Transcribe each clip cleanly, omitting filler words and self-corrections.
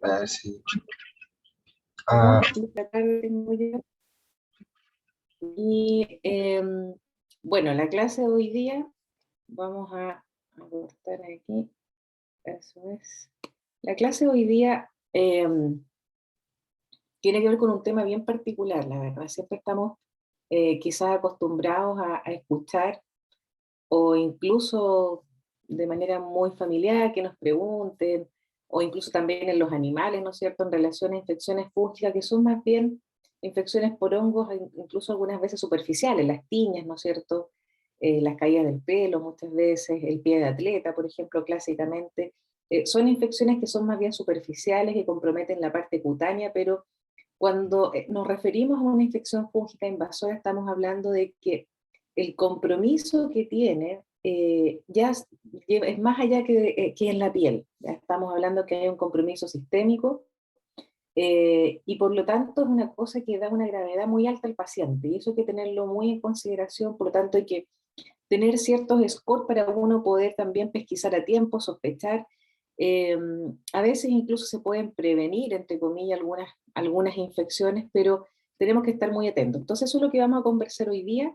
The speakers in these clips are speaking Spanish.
A ver si... Esta tarde tengo yo. Y bueno, la clase de hoy día, vamos a cortar aquí, eso es. La clase de hoy día tiene que ver con un tema bien particular, la verdad. Siempre estamos quizás acostumbrados a escuchar o incluso de manera muy familiar que nos pregunten, o incluso también en los animales, ¿no es cierto?, en relación a infecciones fúngicas, que son más bien infecciones por hongos, incluso algunas veces superficiales, las tiñas, ¿no es cierto?, las caídas del pelo muchas veces, el pie de atleta, por ejemplo, clásicamente, son infecciones que son más bien superficiales, que comprometen la parte cutánea, pero cuando nos referimos a una infección fúngica invasora, estamos hablando de que el compromiso que tiene ya es más allá que en la piel. Ya estamos hablando que hay un compromiso sistémico y por lo tanto es una cosa que da una gravedad muy alta al paciente y eso hay que tenerlo muy en consideración. Por lo tanto hay que tener ciertos scores para uno poder también pesquisar a tiempo, sospechar. Eh, a veces incluso se pueden prevenir, entre comillas, algunas infecciones, pero tenemos que estar muy atentos. Entonces eso es lo que vamos a conversar hoy día.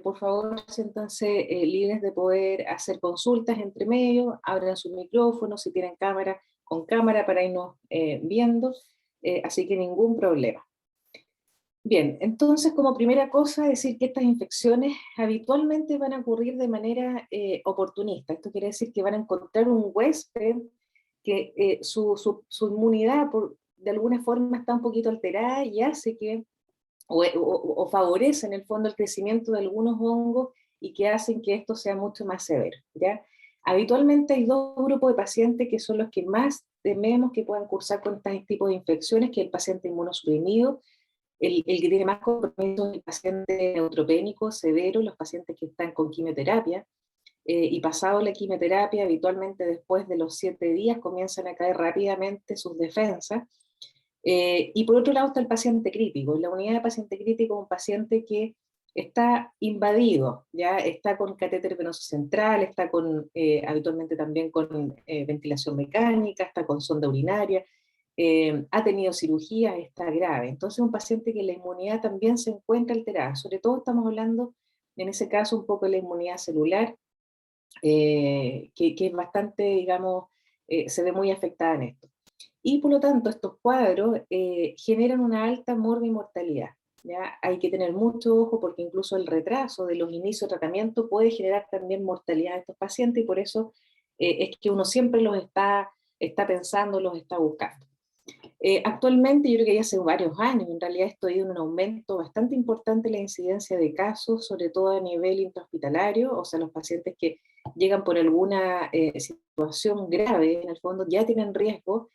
Por favor, siéntanse libres de poder hacer consultas entre medio, abran su micrófono, si tienen cámara, con cámara para irnos viendo, así que ningún problema. Bien, entonces como primera cosa decir que estas infecciones habitualmente van a ocurrir de manera oportunista. Esto quiere decir que van a encontrar un huésped que su inmunidad de alguna forma está un poquito alterada y hace que, o favorece en el fondo el crecimiento de algunos hongos y que hacen que esto sea mucho más severo, ¿ya? Habitualmente hay dos grupos de pacientes que son los que más tememos que puedan cursar con este tipo de infecciones, que es el paciente inmunosuprimido. El que tiene más compromiso es el paciente neutropénico severo, los pacientes que están con quimioterapia, y pasado la quimioterapia, habitualmente después de los 7 días comienzan a caer rápidamente sus defensas. Y por otro lado está el paciente crítico. La unidad de paciente crítico es un paciente que está invadido, ya está con catéter venoso central, está con, habitualmente también con ventilación mecánica, está con sonda urinaria, ha tenido cirugía, está grave. Entonces un paciente que la inmunidad también se encuentra alterada. Sobre todo estamos hablando, en ese caso, un poco de la inmunidad celular, que es bastante, digamos, se ve muy afectada en esto. Y por lo tanto, estos cuadros generan una alta morbimortalidad. ¿Ya? Hay que tener mucho ojo porque incluso el retraso de los inicios de tratamiento puede generar también mortalidad de estos pacientes y por eso es que uno siempre los está pensando, los está buscando. Actualmente, yo creo que ya hace varios años, en realidad esto ha ido en un aumento bastante importante en la incidencia de casos, sobre todo a nivel intrahospitalario, o sea, los pacientes que llegan por alguna situación grave, en el fondo ya tienen riesgo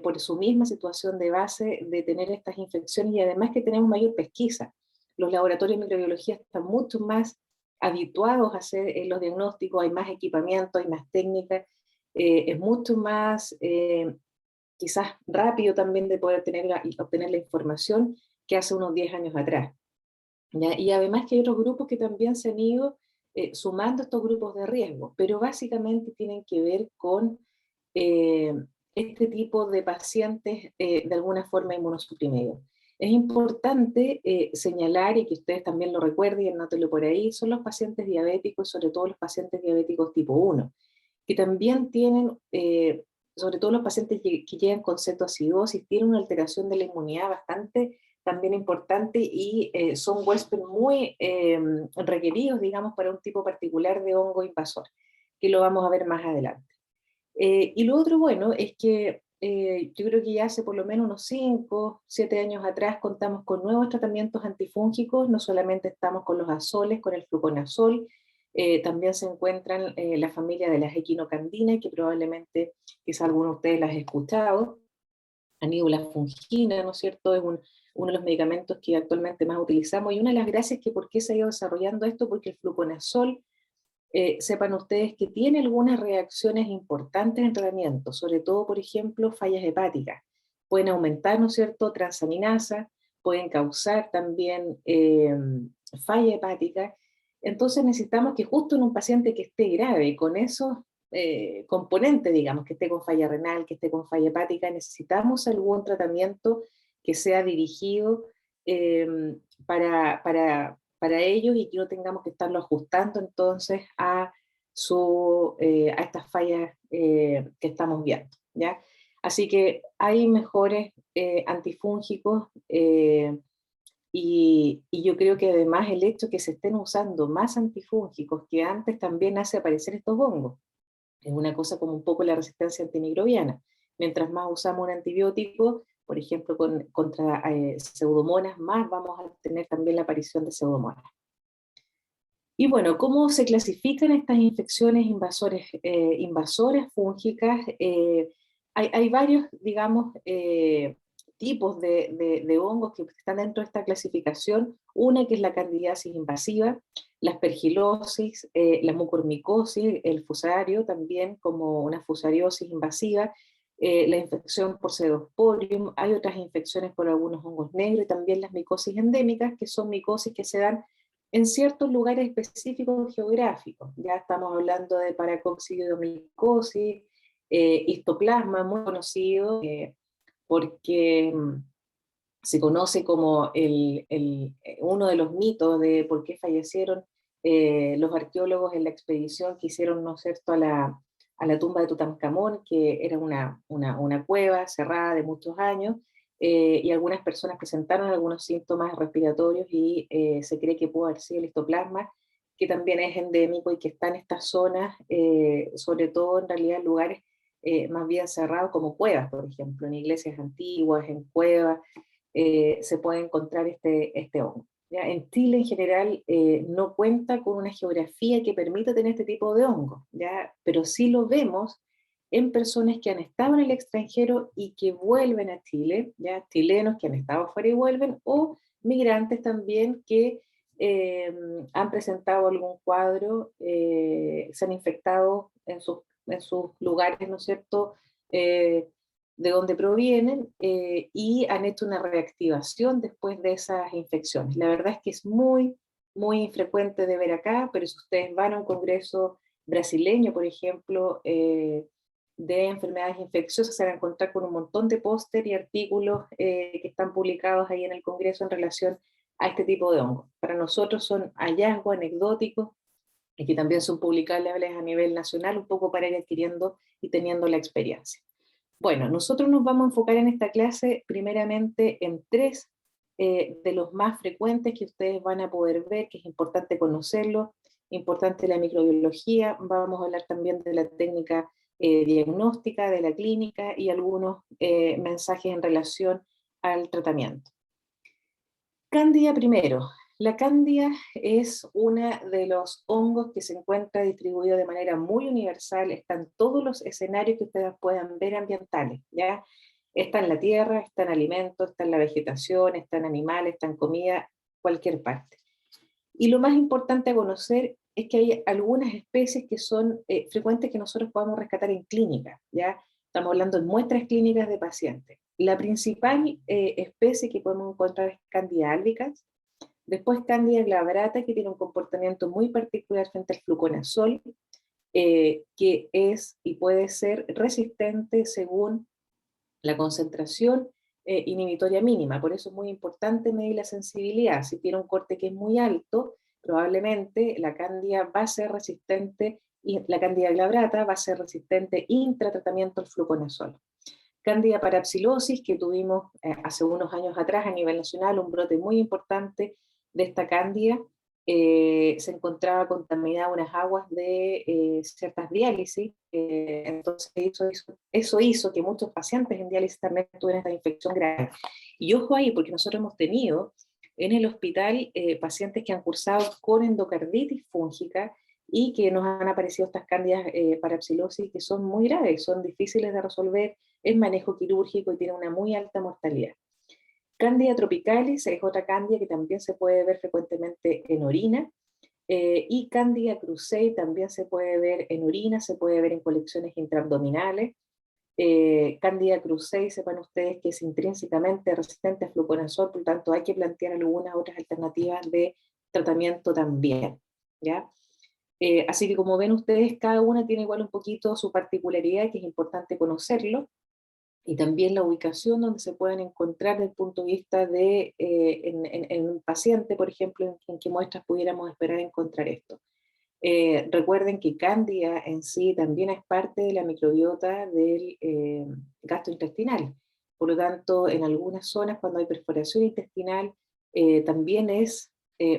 por su misma situación de base de tener estas infecciones y además que tenemos mayor pesquisa. Los laboratorios de microbiología están mucho más habituados a hacer los diagnósticos, hay más equipamiento, hay más técnicas, es mucho más quizás rápido también de poder obtener la información que hace unos 10 años atrás. ¿Ya? Y además que hay otros grupos que también se han ido sumando a estos grupos de riesgo, pero básicamente tienen que ver con eh, este tipo de pacientes de alguna forma inmunosuprimidos. Es importante señalar, y que ustedes también lo recuerden y anótenlo por ahí, son los pacientes diabéticos y sobre todo los pacientes diabéticos tipo 1, que también tienen, sobre todo los pacientes que llegan con cetoacidosis, tienen una alteración de la inmunidad bastante también importante y son huéspedes muy requeridos, digamos, para un tipo particular de hongo invasor, que lo vamos a ver más adelante. Y lo otro bueno es que yo creo que ya hace por lo menos unos 5, 7 años atrás contamos con nuevos tratamientos antifúngicos, no solamente estamos con los azoles, con el fluconazol, también se encuentran la familia de las equinocandinas, que probablemente quizá alguno de ustedes las ha escuchado, aníbula fungina, ¿no es cierto? Es uno de los medicamentos que actualmente más utilizamos y una de las gracias que por qué se ha ido desarrollando esto, porque el fluconazol sepan ustedes que tiene algunas reacciones importantes en tratamiento, sobre todo, por ejemplo, fallas hepáticas. Pueden aumentar, ¿no es cierto?, transaminasa, pueden causar también falla hepática. Entonces necesitamos que justo en un paciente que esté grave, con esos componente, digamos, que esté con falla renal, que esté con falla hepática, necesitamos algún tratamiento que sea dirigido eh, para ellos y que no tengamos que estarlo ajustando entonces a estas fallas que estamos viendo, ¿ya? Así que hay mejores antifúngicos y yo creo que además el hecho que se estén usando más antifúngicos que antes también hace aparecer estos hongos. Es una cosa como un poco la resistencia antimicrobiana. Mientras más usamos un antibiótico, por ejemplo, contra pseudomonas, más vamos a tener también la aparición de pseudomonas. Y bueno, ¿cómo se clasifican estas infecciones invasoras fúngicas? Hay varios, digamos, tipos de hongos que están dentro de esta clasificación. Una que es la candidiasis invasiva, la aspergilosis, la mucormicosis, el fusariio también como una fusariosis invasiva, la infección por Pseudosporium, hay otras infecciones por algunos hongos negros y también las micosis endémicas, que son micosis que se dan en ciertos lugares específicos geográficos. Ya estamos hablando de paracoccidiomicosis, histoplasma, muy conocido, porque se conoce como uno de los mitos de por qué fallecieron los arqueólogos en la expedición que hicieron, ¿no es cierto?, a la tumba de Tutankamón, que era una cueva cerrada de muchos años, y algunas personas presentaron algunos síntomas respiratorios y se cree que pudo haber sido el histoplasma, que también es endémico y que está en estas zonas, sobre todo en realidad en lugares más bien cerrados como cuevas, por ejemplo, en iglesias antiguas, en cuevas, se puede encontrar este hongo. ¿Ya? En Chile en general no cuenta con una geografía que permita tener este tipo de hongo, ¿ya? Pero sí lo vemos en personas que han estado en el extranjero y que vuelven a Chile, ¿ya? Chilenos que han estado fuera y vuelven, o migrantes también que han presentado algún cuadro, se han infectado en sus lugares, ¿no es cierto?, de donde provienen y han hecho una reactivación después de esas infecciones. La verdad es que es muy infrecuente de ver acá, pero si ustedes van a un congreso brasileño, por ejemplo, de enfermedades infecciosas, se van a encontrar con un montón de póster y artículos que están publicados ahí en el congreso en relación a este tipo de hongos. Para nosotros son hallazgos anecdóticos y que también son publicables a nivel nacional, un poco para ir adquiriendo y teniendo la experiencia. Bueno, nosotros nos vamos a enfocar en esta clase primeramente en tres de los más frecuentes que ustedes van a poder ver, que es importante conocerlo, importante la microbiología, vamos a hablar también de la técnica diagnóstica, de la clínica y algunos mensajes en relación al tratamiento. Cándida primero. La cándida es uno de los hongos que se encuentra distribuido de manera muy universal, está en todos los escenarios que ustedes puedan ver ambientales, ¿ya? Está en la tierra, está en alimentos, está en la vegetación, está en animales, está en comida, cualquier parte. Y lo más importante a conocer es que hay algunas especies que son frecuentes que nosotros podamos rescatar en clínica, ¿ya? Estamos hablando de muestras clínicas de pacientes. La principal especie que podemos encontrar es Candida albicans, después Candida glabrata, que tiene un comportamiento muy particular frente al fluconazol, que es y puede ser resistente según la concentración inhibitoria mínima. Por eso es muy importante medir la sensibilidad. Si tiene un corte que es muy alto, probablemente la Candida va a ser resistente, y la Candida glabrata va a ser resistente intratratamiento al fluconazol. Candida parapsilosis, que tuvimos hace unos años atrás a nivel nacional, un brote muy importante de esta cándida, se encontraba contaminada unas aguas de ciertas diálisis, entonces eso hizo que muchos pacientes en diálisis también tuvieran esta infección grave. Y ojo ahí, porque nosotros hemos tenido en el hospital pacientes que han cursado con endocarditis fúngica y que nos han aparecido estas cándidas parapsilosis que son muy graves, son difíciles de resolver, es manejo quirúrgico y tiene una muy alta mortalidad. Candida tropicalis es otra cándida que también se puede ver frecuentemente en orina, y Candida krusei también se puede ver en orina, se puede ver en colecciones intraabdominales. Candida krusei, sepan ustedes que es intrínsecamente resistente a fluconazol, por lo tanto hay que plantear algunas otras alternativas de tratamiento también, ¿ya? Así que como ven ustedes, cada una tiene igual un poquito su particularidad, que es importante conocerlo, y también la ubicación donde se pueden encontrar desde el punto de vista de, en un paciente, por ejemplo, en qué muestras pudiéramos esperar encontrar esto. Recuerden que Cándida en sí también es parte de la microbiota del gastrointestinal. Por lo tanto, en algunas zonas cuando hay perforación intestinal, también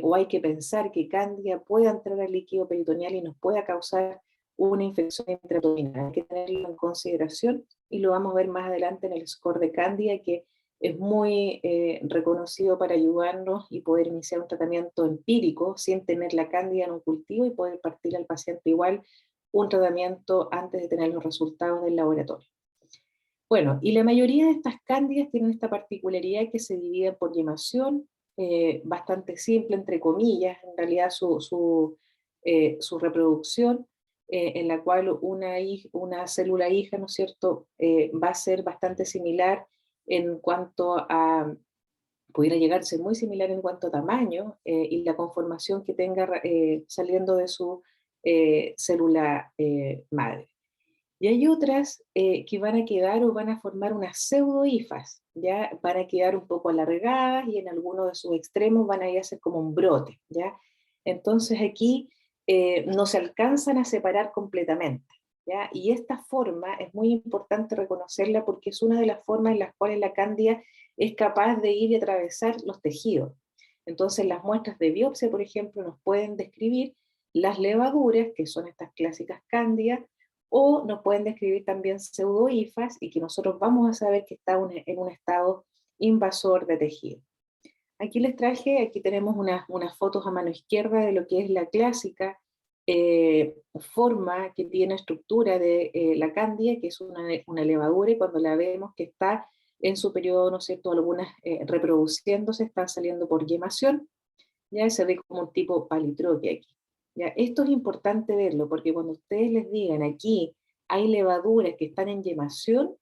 o hay que pensar que Cándida pueda entrar al líquido peritoneal y nos pueda causar una infección intraabdominal. Hay que tenerlo en consideración y lo vamos a ver más adelante en el score de Cándida, que es muy reconocido para ayudarnos y poder iniciar un tratamiento empírico sin tener la cándida en un cultivo y poder partir al paciente igual un tratamiento antes de tener los resultados del laboratorio. Bueno, y la mayoría de estas cándidas tienen esta particularidad que se dividen por yemación, bastante simple, entre comillas, en realidad su reproducción, en la cual una célula hija, ¿no es cierto?, va a ser bastante similar en cuanto a, pudiera llegar a ser muy similar en cuanto a tamaño y la conformación que tenga saliendo de su célula madre. Y hay otras que van a quedar o van a formar unas pseudohifas, ¿ya? Van a quedar un poco alargadas y en alguno de sus extremos van a ir a ser como un brote, ¿ya? Entonces aquí no se alcanzan a separar completamente, ¿ya? Y esta forma es muy importante reconocerla porque es una de las formas en las cuales la cándida es capaz de ir y atravesar los tejidos. Entonces las muestras de biopsia, por ejemplo, nos pueden describir las levaduras, que son estas clásicas cándidas, o nos pueden describir también pseudohifas y que nosotros vamos a saber que está en un estado invasor de tejido. Aquí les traje, aquí tenemos unas fotos a mano izquierda de lo que es la clásica forma que tiene estructura de la cándida, que es una levadura, y cuando la vemos que está en su periodo, ¿no es cierto?, algunas reproduciéndose, están saliendo por yemación, ya se ve como un tipo palitroque aquí. Ya, esto es importante verlo, porque cuando ustedes les digan aquí hay levaduras que están en yemación,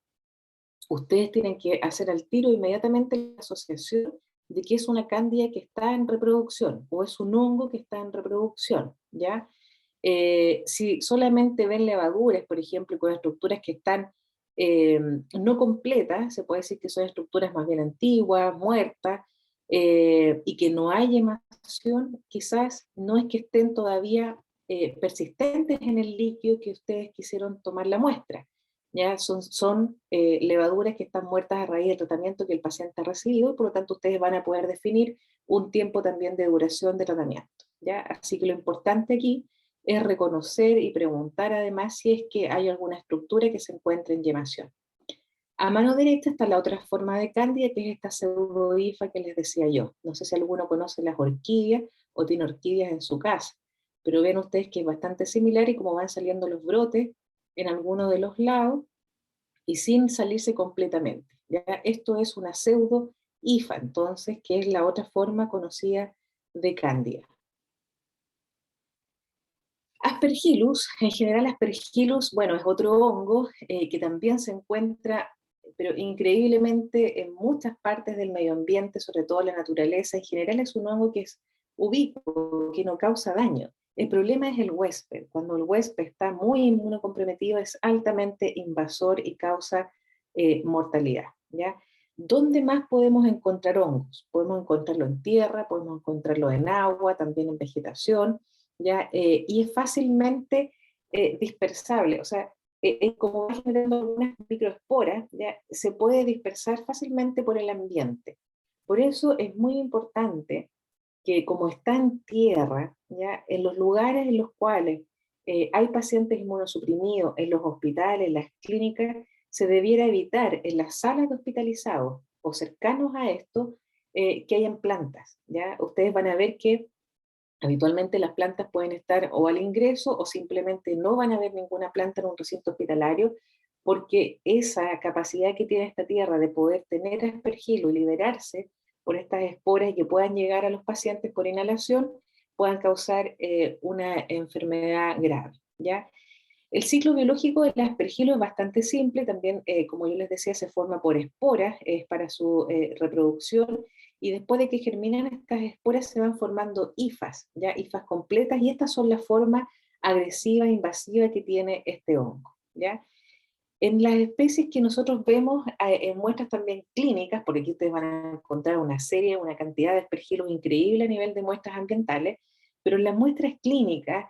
ustedes tienen que hacer al tiro inmediatamente la asociación de que es una cándida que está en reproducción o es un hongo que está en reproducción, ¿ya? Si solamente ven levaduras, por ejemplo, con estructuras que están no completas, se puede decir que son estructuras más bien antiguas, muertas, y que no hay emancipación, quizás no es que estén todavía persistentes en el líquido que ustedes quisieron tomar la muestra. Ya son levaduras que están muertas a raíz del tratamiento que el paciente ha recibido, por lo tanto ustedes van a poder definir un tiempo también de duración de tratamiento. ¿Ya? Así que lo importante aquí es reconocer y preguntar además si es que hay alguna estructura que se encuentre en yemación. A mano derecha está la otra forma de cándida, que es esta pseudohifa que les decía yo. No sé si alguno conoce las orquídeas o tiene orquídeas en su casa, pero ven ustedes que es bastante similar y como van saliendo los brotes en alguno de los lados y sin salirse completamente. ¿Ya? Esto es una pseudohifa, entonces, que es la otra forma conocida de cándida. Aspergillus, en general Aspergillus, bueno, es otro hongo que también se encuentra, pero increíblemente en muchas partes del medio ambiente, sobre todo en la naturaleza. En general es un hongo que es ubicuo, que no causa daño. El problema es el huésped. Cuando el huésped está muy inmunocomprometido es altamente invasor y causa mortalidad, ¿ya? ¿Dónde más podemos encontrar hongos? Podemos encontrarlo en tierra, podemos encontrarlo en agua, también en vegetación, ¿ya? Y es fácilmente dispersable, o sea, como va generando algunas microesporas, ¿ya? Se puede dispersar fácilmente por el ambiente. Por eso es muy importante que como está en tierra, ¿ya? En los lugares en los cuales hay pacientes inmunosuprimidos, en los hospitales, en las clínicas, se debiera evitar en las salas de hospitalizados o cercanos a esto que hayan plantas, ¿ya? Ustedes van a ver que habitualmente las plantas pueden estar o al ingreso o simplemente no van a haber ninguna planta en un recinto hospitalario porque esa capacidad que tiene esta tierra de poder tener aspergilo y liberarse por estas esporas que puedan llegar a los pacientes por inhalación puedan causar una enfermedad grave, ¿ya? El ciclo biológico del aspergilo es bastante simple, también, como yo les decía, se forma por esporas, es para su reproducción, y después de que germinan estas esporas se van formando hifas, ya hifas completas, y estas son las formas agresiva e invasiva que tiene este hongo, ¿ya? En las especies que nosotros vemos en muestras también clínicas, porque aquí ustedes van a encontrar una cantidad de aspergillus increíble a nivel de muestras ambientales, pero en las muestras clínicas,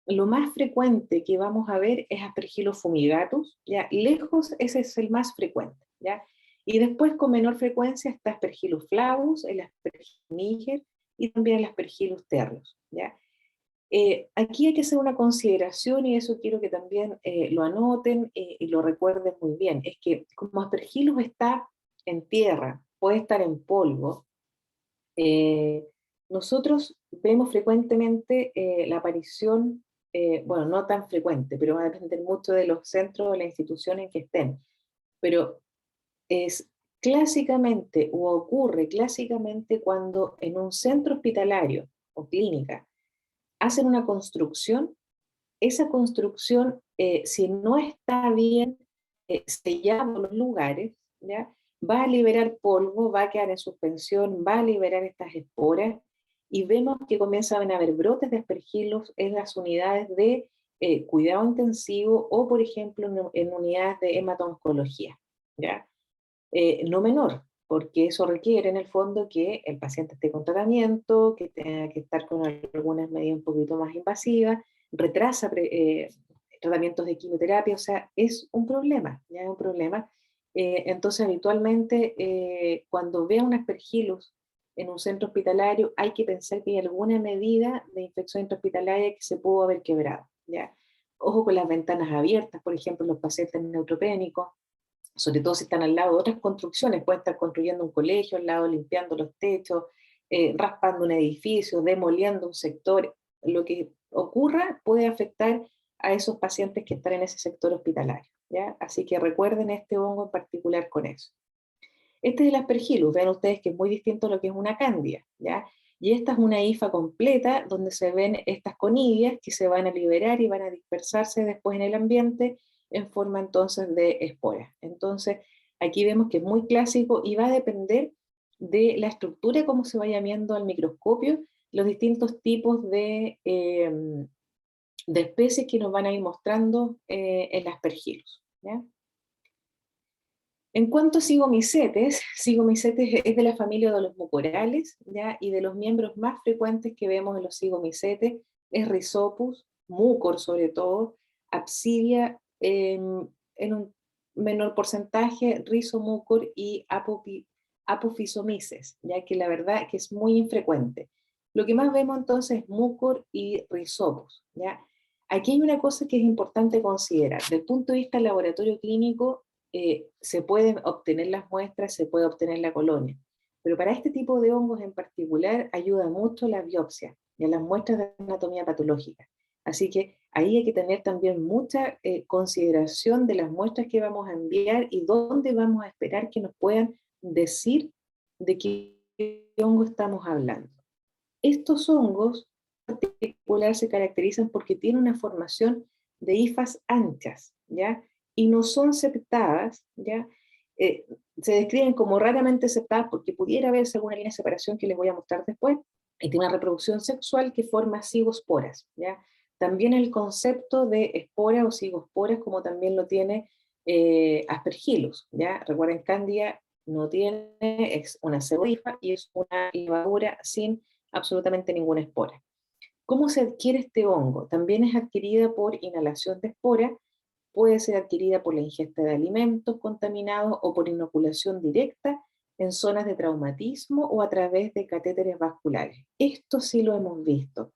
lo más frecuente que vamos a ver es Aspergillus fumigatus, ¿ya? Lejos ese es el más frecuente, ¿ya? Y después con menor frecuencia está Aspergillus flavus, el Aspergillus niger y también el Aspergillus tertius, ¿ya? Aquí hay que hacer una consideración y eso quiero que también lo anoten y lo recuerden muy bien, es que como Aspergillus está en tierra, puede estar en polvo, eh, nosotros vemos frecuentemente la aparición, bueno, no tan frecuente, pero va a depender mucho de los centros o la institución en que estén, pero es clásicamente o ocurre clásicamente cuando en un centro hospitalario o clínica hacen una construcción, esa construcción, si no está bien sellado los lugares, ¿ya? Va a liberar polvo, va a quedar en suspensión, va a liberar estas esporas, y vemos que comienzan a haber brotes de aspergillus en las unidades de cuidado intensivo o, por ejemplo, en unidades de hemato-oncología, ¿ya? No menor, porque eso requiere en el fondo que el paciente esté con tratamiento, que tenga que estar con algunas medidas un poquito más invasivas, retrasa tratamientos de quimioterapia, o sea, es un problema, ya es un problema. Entonces, habitualmente, cuando vea un aspergillus en un centro hospitalario, hay que pensar que hay alguna medida de infección intrahospitalaria que se pudo haber quebrado, ¿ya? Ojo con las ventanas abiertas, por ejemplo, los pacientes neutropénicos, sobre todo si están al lado de otras construcciones, pueden estar construyendo un colegio al lado, limpiando los techos, raspando un edificio, demoliendo un sector. Lo que ocurra puede afectar a esos pacientes que están en ese sector hospitalario, ¿ya? Así que recuerden este hongo en particular con eso. Este es el Aspergillus, vean ustedes que es muy distinto a lo que es una cándida, ¿ya? Y esta es una hifa completa donde se ven estas conidias que se van a liberar y van a dispersarse después en el ambiente en forma entonces de esporas. Entonces, aquí vemos que es muy clásico y va a depender de la estructura, cómo se vaya viendo al microscopio, los distintos tipos de especies que nos van a ir mostrando el Aspergillus, ¿ya? En cuanto a Zygomycetes, Zygomycetes es de la familia de los mucorales, ¿ya? Y de los miembros más frecuentes que vemos en los Zygomycetes es Rhizopus, mucor sobre todo, Apsidia en un menor porcentaje, Rhizomucor y Apophysomices, ya que la verdad que es muy infrecuente. Lo que más vemos entonces es mucor y Rhizopus, ¿ya? Aquí hay una cosa que es importante considerar. Desde el punto de vista del laboratorio clínico, se pueden obtener las muestras, se puede obtener la colonia. Pero para este tipo de hongos en particular ayuda mucho la biopsia y las muestras de anatomía patológica. Así que ahí hay que tener también mucha consideración de las muestras que vamos a enviar y dónde vamos a esperar que nos puedan decir de qué hongo estamos hablando. Estos hongos en particular se caracterizan porque tienen una formación de hifas anchas, ¿ya? Y no son septadas, ¿ya? Eh, Se describen como raramente septadas porque pudiera haberse alguna línea de separación que les voy a mostrar después, y tiene una reproducción sexual que forma cigosporas, ¿ya? También el concepto de espora o cigosporas, como también lo tiene Aspergillus, ¿ya? Recuerden, Cándida no tiene, es una pseudohifa y es una levadura sin absolutamente ninguna espora. ¿Cómo se adquiere este hongo? También es adquirida por inhalación de espora, puede ser adquirida por la ingesta de alimentos contaminados o por inoculación directa en zonas de traumatismo o a través de catéteres vasculares. Esto sí lo hemos visto.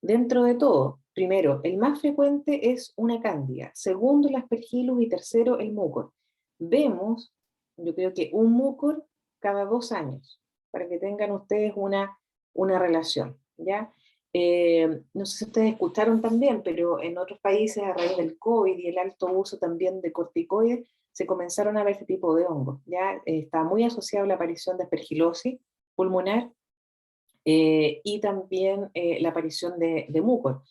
Dentro de todo, primero, el más frecuente es una cándida, segundo el aspergillus y tercero el mucor. Vemos, yo creo que un mucor cada 2 años, para que tengan ustedes una relación, ¿ya? No sé si ustedes escucharon también, pero en otros países a raíz del COVID y el alto uso también de corticoides, se comenzaron a ver este tipo de hongos. Ya está muy asociado a la aparición de aspergilosis pulmonar y también la aparición de mucor.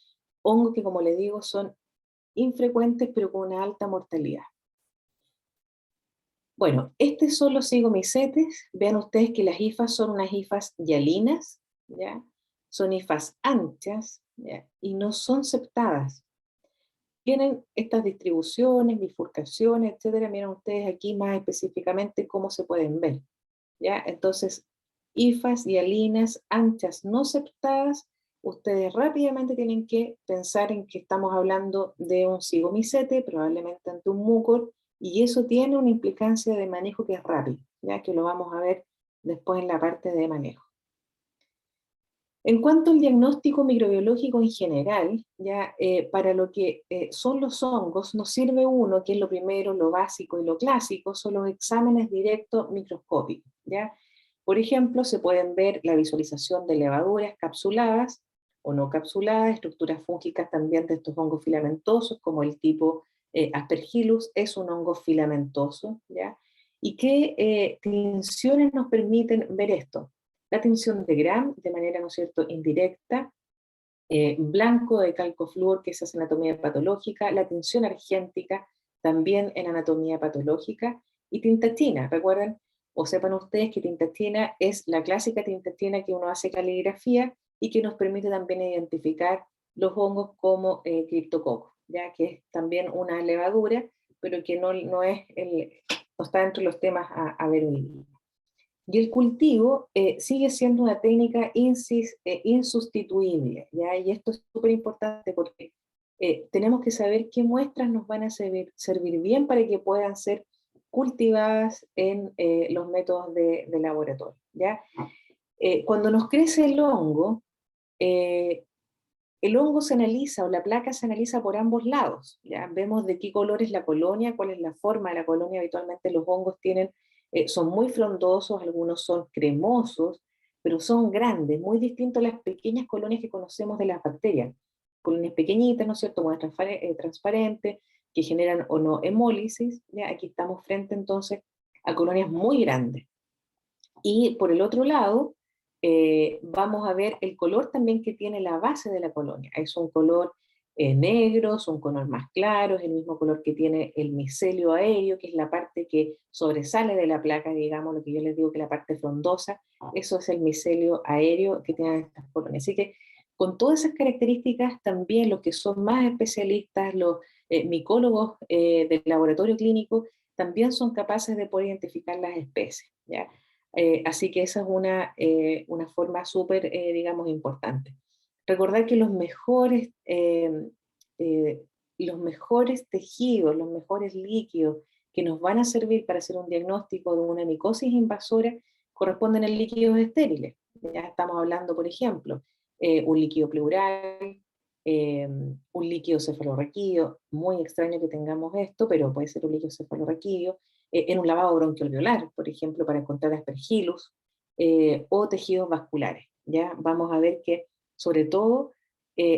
Hongos que, como les digo, son infrecuentes pero con una alta mortalidad. Bueno, estos son los zygomycetes. Vean ustedes que las hifas son unas hifas hialinas, ¿ya? Son hifas anchas, ¿ya? Y no son septadas. tienen estas distribuciones, bifurcaciones, etcétera. Miren ustedes aquí más específicamente cómo se pueden ver, ¿ya? Entonces, hifas y alinas anchas no septadas, ustedes rápidamente tienen que pensar en que estamos hablando de un zigomicete, probablemente ante un múcor, y eso tiene una implicancia de manejo que es rápido, ya que lo vamos a ver después en la parte de manejo. En cuanto al diagnóstico microbiológico en general, ya para lo que son los hongos, nos sirve uno, que es lo primero, lo básico y lo clásico, son los exámenes directos microscópicos, ¿ya? Por ejemplo, se pueden ver la visualización de levaduras capsuladas o no capsuladas, estructuras fúngicas también de estos hongos filamentosos, como el tipo Aspergillus, es un hongo filamentoso, ¿ya? ¿Y qué tinciones nos permiten ver esto? La tinción de Gram, de manera, ¿no es cierto?, indirecta, blanco de calcofluor, que esa es anatomía patológica, la tinción argéntica, también en anatomía patológica, y tintatina, recuerden, o sepan ustedes que tintatina es la clásica tintatina que uno hace caligrafía y que nos permite también identificar los hongos como criptococcus, ya que es también una levadura, pero que no está dentro de los temas a ver hoy día. Y el cultivo sigue siendo una técnica insustituible, ¿ya? Y esto es súper importante porque tenemos que saber qué muestras nos van a servir bien para que puedan ser cultivadas en los métodos de laboratorio, ¿ya? Cuando nos crece eh, el hongo se analiza o la placa se analiza por ambos lados, ¿ya? Vemos de qué color es la colonia, cuál es la forma de la colonia. Habitualmente los hongos son muy frondosos, algunos son cremosos, pero son grandes, muy distintos a las pequeñas colonias que conocemos de las bacterias. Colonias pequeñitas, ¿no es cierto?, como transparentes, que generan o no hemólisis, ¿ya? Aquí estamos frente entonces a colonias muy grandes. Y por el otro lado, vamos a ver el color también que tiene la base de la colonia. Es un color negro, es un color más claro, es el mismo color que tiene el micelio aéreo, que es la parte que sobresale de la placa, digamos, lo que yo les digo que la parte frondosa, eso es el micelio aéreo que tienen estas colonias. Así que con todas esas características también los que son más especialistas, los micólogos del laboratorio clínico, también son capaces de poder identificar las especies, ¿ya? Así que esa es una forma súper, digamos, importante. Recordar que eh, los mejores tejidos, los mejores líquidos que nos van a servir para hacer un diagnóstico de una micosis invasora corresponden a líquidos estériles. Ya estamos hablando, por ejemplo, un líquido pleural, un líquido cefalorraquídeo, muy extraño que tengamos esto, pero puede ser un líquido cefalorraquídeo, en un lavado bronquiolveolar, por ejemplo, para encontrar aspergillus, o tejidos vasculares. ¿Ya? Vamos a ver que, sobre todo,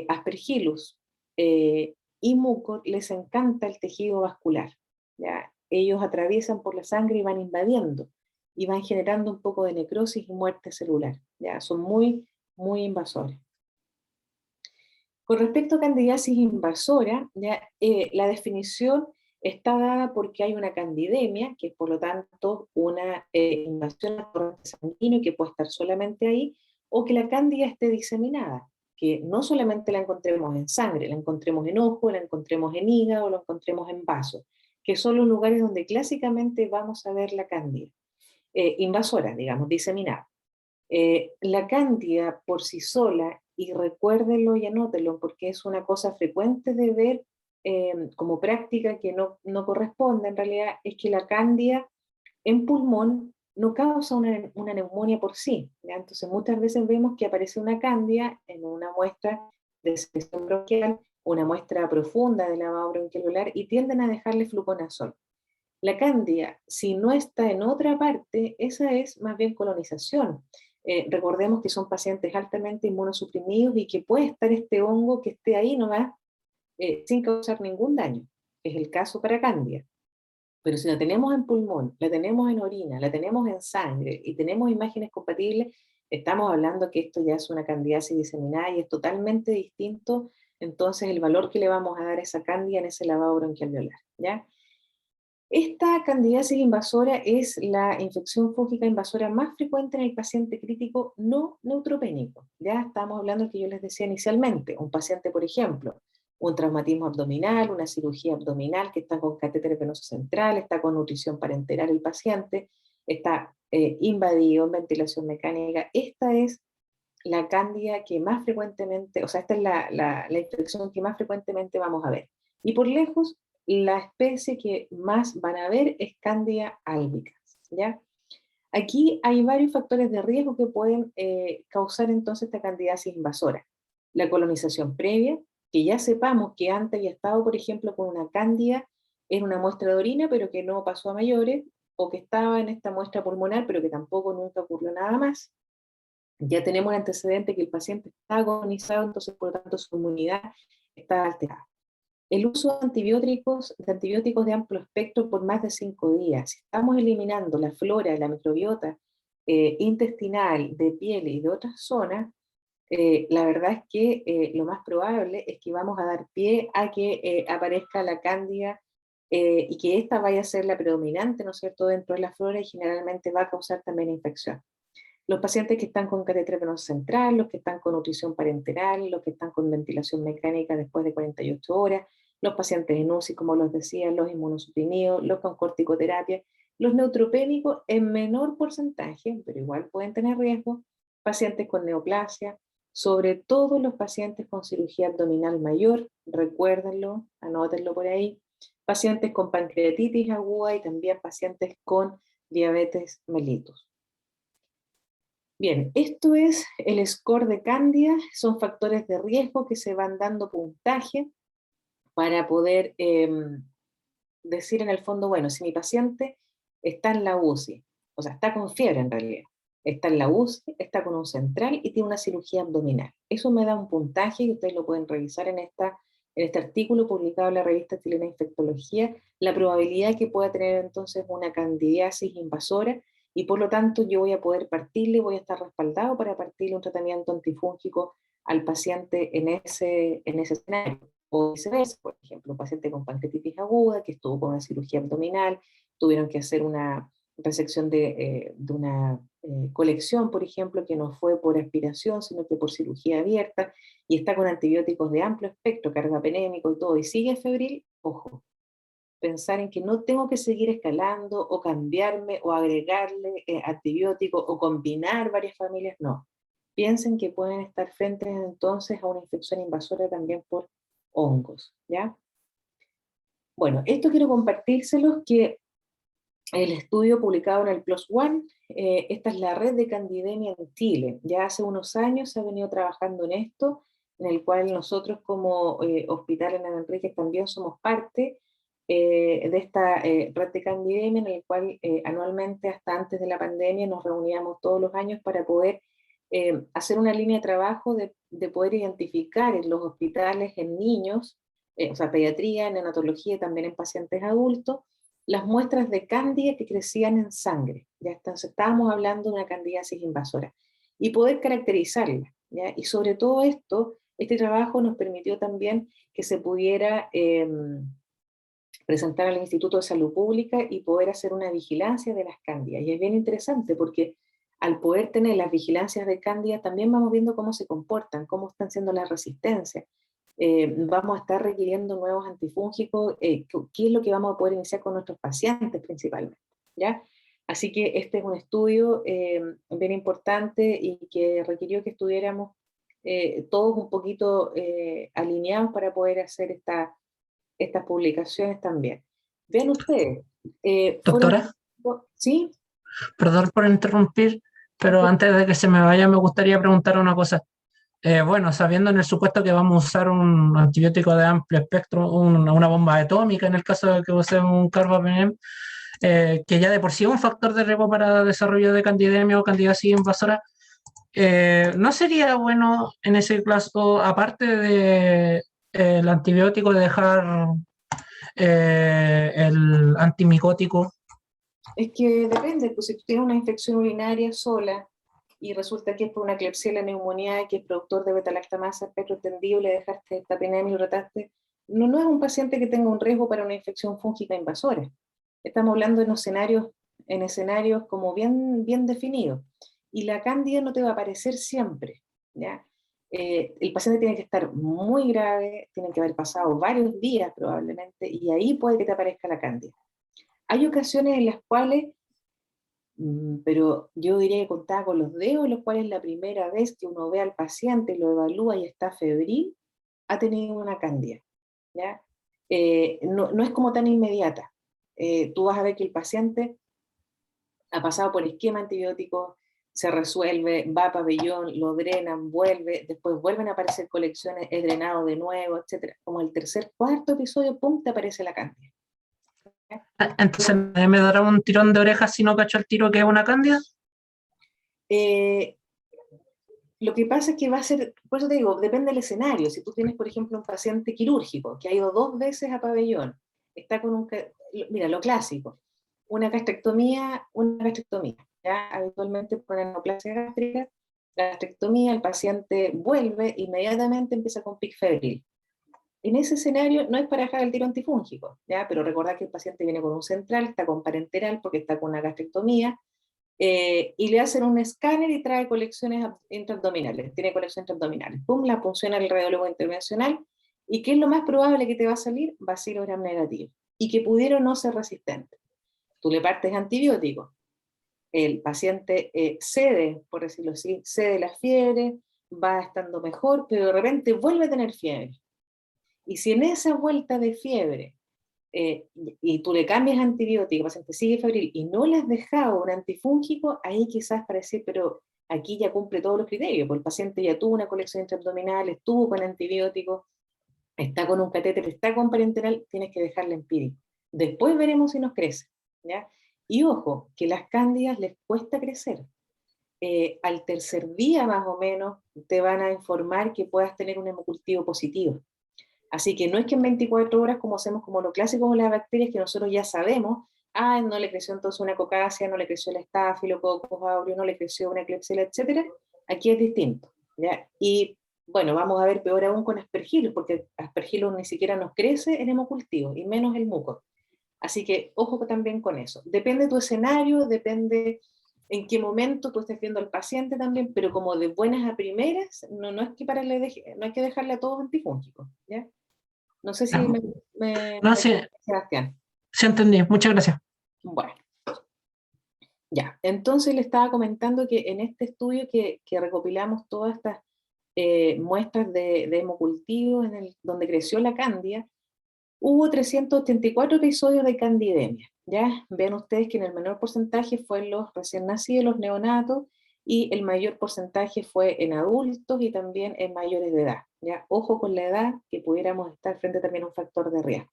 aspergillus y mucor les encanta el tejido vascular. ¿Ya? Ellos atraviesan por la sangre y van invadiendo, y van generando un poco de necrosis y muerte celular. ¿Ya? Son muy, muy invasores. Con respecto a candidiasis invasora, ¿ya? La definición está dada porque hay una candidemia, que es por lo tanto una invasión al torrente sanguíneo que puede estar solamente ahí, o que la cándida esté diseminada, que no solamente la encontremos en sangre, la encontremos en ojo, la encontremos en hígado, la encontremos en vaso, que son los lugares donde clásicamente vamos a ver la cándida. Invasora, digamos, diseminada. La cándida por sí sola, y recuérdenlo y anótenlo porque es una cosa frecuente de ver como práctica que no corresponde en realidad, es que la cándida en pulmón no causa una neumonía por sí, ¿ya? Entonces muchas veces vemos que aparece una cándida en una muestra de secreción bronquial, una muestra profunda de lavado bronquial y tienden a dejarle fluconazol. La cándida, si no está en otra parte, esa es más bien colonización. Recordemos que son pacientes altamente inmunosuprimidos y que puede estar este hongo que esté ahí nomás sin causar ningún daño. Es el caso para cándida. Pero si la tenemos en pulmón, la tenemos en orina, la tenemos en sangre y tenemos imágenes compatibles, estamos hablando que esto ya es una candidiasis diseminada y es totalmente distinto entonces el valor que le vamos a dar a esa cándida en ese lavado bronquialveolar, ¿ya? Esta candidiasis invasora es la infección fúngica invasora más frecuente en el paciente crítico no neutropénico. Ya estamos hablando que yo les decía inicialmente, un paciente, por ejemplo, un traumatismo abdominal, una cirugía abdominal, que está con catéter venoso central, está con nutrición parenteral el paciente, está invadido en ventilación mecánica. Esta es la cándida que más frecuentemente, o sea, esta es la infección que más frecuentemente vamos a ver. Y por lejos, la especie que más van a ver es Candida albicans, ¿ya? Aquí hay varios factores de riesgo que pueden causar entonces esta candidiasis invasora. La colonización previa, que ya sepamos que antes había estado, por ejemplo, con una cándida en una muestra de orina, pero que no pasó a mayores, o que estaba en esta muestra pulmonar, pero que tampoco nunca ocurrió nada más. Ya tenemos el antecedente que el paciente está agonizado, entonces por lo tanto su inmunidad está alterada. El uso de antibióticos de amplio espectro por más de 5 días. Si estamos eliminando la flora, la microbiota intestinal, de piel y de otras zonas, la verdad es que lo más probable es que vamos a dar pie a que aparezca la cándida y que esta vaya a ser la predominante, ¿no es cierto?, dentro de la flora y generalmente va a causar también infección. Los pacientes que están con catéter venoso central, los que están con nutrición parenteral, los que están con ventilación mecánica después de 48 horas, los pacientes en UCI, como los decía, los inmunosuprimidos, los con corticoterapia, los neutropénicos en menor porcentaje, pero igual pueden tener riesgo, pacientes con neoplasia, sobre todo los pacientes con cirugía abdominal mayor, recuérdenlo, anótenlo por ahí, pacientes con pancreatitis aguda y también pacientes con diabetes mellitus. Bien, esto es el score de Cándida, son factores de riesgo que se van dando puntaje para poder decir en el fondo, bueno, si mi paciente está en la UCI, o sea, está con fiebre en realidad, está en la UCI, está con un central y tiene una cirugía abdominal. Eso me da un puntaje y ustedes lo pueden revisar en este artículo publicado en la revista chilena de infectología, la probabilidad que pueda tener entonces una candidiasis invasora y por lo tanto yo voy a poder partirle, voy a estar respaldado para partirle un tratamiento antifúngico al paciente en ese escenario. O viceversa, por ejemplo, un paciente con pancreatitis aguda que estuvo con una cirugía abdominal, tuvieron que hacer una resección de una colección, por ejemplo, que no fue por aspiración, sino que por cirugía abierta, y está con antibióticos de amplio espectro, carbapenémico y todo, y sigue febril, ojo, pensar en que no tengo que seguir escalando o cambiarme o agregarle antibióticos o combinar varias familias, no. Piensen que pueden estar frente entonces a una infección invasora también por hongos, ¿ya? Bueno, esto quiero compartírselos que el estudio publicado en el PLOS ONE, esta es la red de Candidemia en Chile. Ya hace unos años se ha venido trabajando en esto, en el cual nosotros como Hospital Ana Enríquez también somos parte de esta red de Candidemia, en el cual anualmente hasta antes de la pandemia nos reuníamos todos los años para poder hacer una línea de trabajo de poder identificar en los hospitales, en niños, o sea, pediatría, neonatología y también en pacientes adultos, las muestras de cándida que crecían en sangre. ¿Ya? Entonces estábamos hablando de una candidiasis invasora y poder caracterizarla. ¿Ya? Y sobre todo esto, este trabajo nos permitió también que se pudiera presentar al Instituto de Salud Pública y poder hacer una vigilancia de las cándidas. Y es bien interesante porque al poder tener las vigilancias de cándida también vamos viendo cómo se comportan, cómo están siendo las resistencias. Vamos a estar requiriendo nuevos antifúngicos, qué es lo que vamos a poder iniciar con nuestros pacientes principalmente, ¿ya? Así que este es un estudio bien importante y que requirió que estuviéramos todos un poquito alineados para poder hacer estas publicaciones también. Vean ustedes, fueron... Doctora, ¿Sí? perdón por interrumpir, pero Tranquilo. antes de que se me vaya, me gustaría preguntar una cosa. Bueno, sabiendo en el supuesto que vamos a usar un antibiótico de amplio espectro, una bomba atómica en el caso de que usemos un carbapenem, que ya de por sí es un factor de riesgo para desarrollo de candidemia o candidiasis invasora, ¿no sería bueno en ese caso, aparte de el antibiótico, de dejar el antimicótico? Es que depende, pues si tú tienes una infección urinaria sola y resulta que es por una Klebsiella neumonía que es productor de beta-lactamasa espectro tendible, dejaste tapenem y lo trataste, no es un paciente que tenga un riesgo para una infección fúngica invasora. Estamos hablando en escenarios como bien definidos. Y la cándida no te va a aparecer siempre, ¿ya? el paciente tiene que estar muy grave, tienen que haber pasado varios días probablemente, y ahí puede que te aparezca la cándida. Hay ocasiones en las cuales, pero yo diría que contaba con los dedos, en los cuales la primera vez que uno ve al paciente, lo evalúa y está febril, ha tenido una cándida, ¿ya? No es como tan inmediata. Tú vas a ver que el paciente ha pasado por esquema antibiótico, se resuelve, va a pabellón, lo drenan, vuelve, después vuelven a aparecer colecciones, es drenado de nuevo, etcétera. Como el tercer, cuarto episodio, pum, te aparece la cándida. Entonces, ¿me dará un tirón de orejas si no cacho el tiro que es una cándida? Eh, lo que pasa es que va a ser, por eso te digo, depende del escenario. Si tú tienes, por ejemplo, un paciente quirúrgico que ha ido 2 veces a pabellón, está con un, mira, lo clásico, una gastrectomía, ¿ya? Habitualmente por neoplasia gástrica, la gastrectomía, el paciente vuelve, inmediatamente empieza con pic febril. En ese escenario no es para dejar el tiro antifúngico, ¿ya? Pero recordad que el paciente viene con un central, está con parenteral porque está con una gastrectomía, y le hacen un escáner y trae colecciones intraabdominales, tiene colecciones intraabdominales. Pum, la funciona el radiólogo intervencional, y ¿qué es lo más probable que te va a salir? Bacilo gram negativo, y que pudieron no ser resistentes. Tú le partes antibiótico, el paciente cede, por decirlo así, cede la fiebre, va estando mejor, pero de repente vuelve a tener fiebre. Y si en esa vuelta de fiebre y tú le cambias antibiótico, el paciente sigue febril y no le has dejado un antifúngico, ahí quizás parece, pero aquí ya cumple todos los criterios, porque el paciente ya tuvo una colección intraabdominal, estuvo con antibióticos, está con un catéter, está con parenteral, tienes que dejarle empírico. Después veremos si nos crece, ¿ya? Y ojo, que las cándidas les cuesta crecer. Al tercer día más o menos te van a informar que puedas tener un hemocultivo positivo. Así que no es que en 24 horas, como hacemos como lo clásico con las bacterias, que nosotros ya sabemos, no le creció entonces una cocacia, no le creció el estafilococcus aureus, no le creció una Klebsiella, etcétera. Aquí es distinto, ¿ya? Y bueno, vamos a ver peor aún con aspergillus, porque aspergillus ni siquiera nos crece en hemocultivo, y menos el muco. Así que ojo también con eso. Depende de tu escenario, depende en qué momento tú estés viendo al paciente también, pero como de buenas a primeras, no es que no hay que dejarle a todos antifúngicos, ¿ya? No sé si No, sí, Sebastián. sí entendí. Muchas gracias. Bueno, ya. Entonces le estaba comentando que en este estudio que recopilamos todas estas muestras de hemocultivos donde creció la cándida, hubo 384 episodios de candidemia. ¿Ya? Vean ustedes que en el menor porcentaje fue en los recién nacidos, los neonatos, y el mayor porcentaje fue en adultos y también en mayores de edad. ¿Ya? Ojo con la edad, que pudiéramos estar frente también a un factor de riesgo.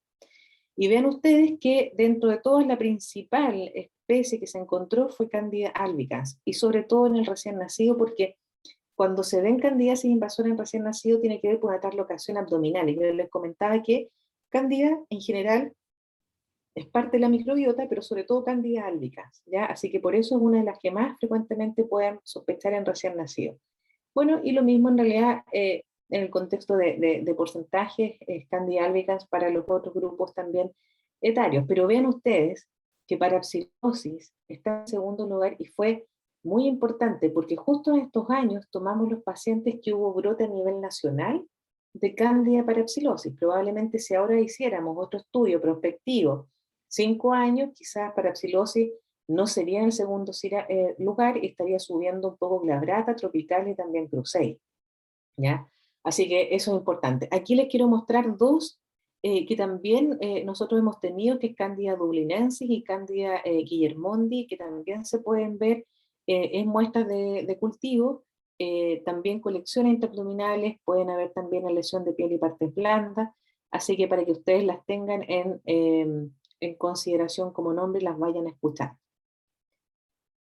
Y vean ustedes que dentro de todas la principal especie que se encontró fue Candida albicans, y sobre todo en el recién nacido, porque cuando se ven candidiasis invasoras en recién nacido tiene que ver con una translocación abdominal. Y yo les comentaba que Candida en general es parte de la microbiota, pero sobre todo Candida albicans, ¿ya? Así que por eso es una de las que más frecuentemente pueden sospechar en recién nacido. Bueno, y lo mismo en realidad en el contexto de porcentajes, Candida albicans para los otros grupos también etarios. Pero vean ustedes que para parapsilosis está en segundo lugar y fue muy importante porque justo en estos años tomamos los pacientes que hubo brote a nivel nacional de Candida parapsilosis. Probablemente si ahora hiciéramos otro estudio prospectivo, 5 años, quizás parapsilosis no sería en el segundo lugar y estaría subiendo un poco glabrata, tropical y también crusei, ¿ya? Así que eso es importante. Aquí les quiero mostrar dos que también nosotros hemos tenido, que es Candida dublinensis y Candida guillermondi, que también se pueden ver en muestras de cultivo, también colecciones intraabdominales, pueden haber también la lesión de piel y partes blandas, así que para que ustedes las tengan en consideración como nombre y las vayan a escuchar.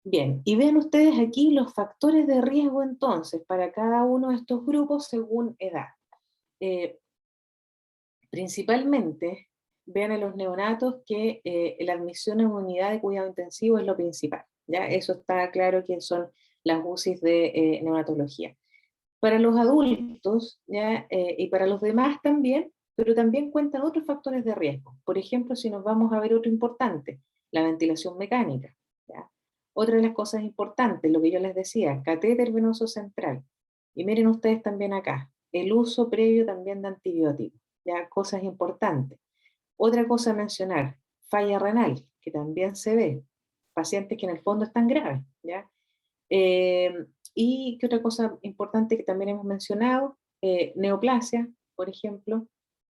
Bien, y ven ustedes aquí los factores de riesgo entonces para cada uno de estos grupos según edad. Eh, Principalmente, vean en los neonatos que la admisión en unidad de cuidado intensivo es lo principal, ¿ya? Eso está claro que son las UCIs de neonatología. Para los adultos, ¿ya? Y para los demás también, pero también cuentan otros factores de riesgo. Por ejemplo, si nos vamos a ver otro importante, la ventilación mecánica, ¿ya? Otra de las cosas importantes, lo que yo les decía, catéter venoso central. Y miren ustedes también acá, el uso previo también de antibióticos, ya cosas importantes. Otra cosa a mencionar, falla renal, que también se ve, pacientes que en el fondo están graves, ¿ya? Eh, y qué otra cosa importante que también hemos mencionado, neoplasia, por ejemplo,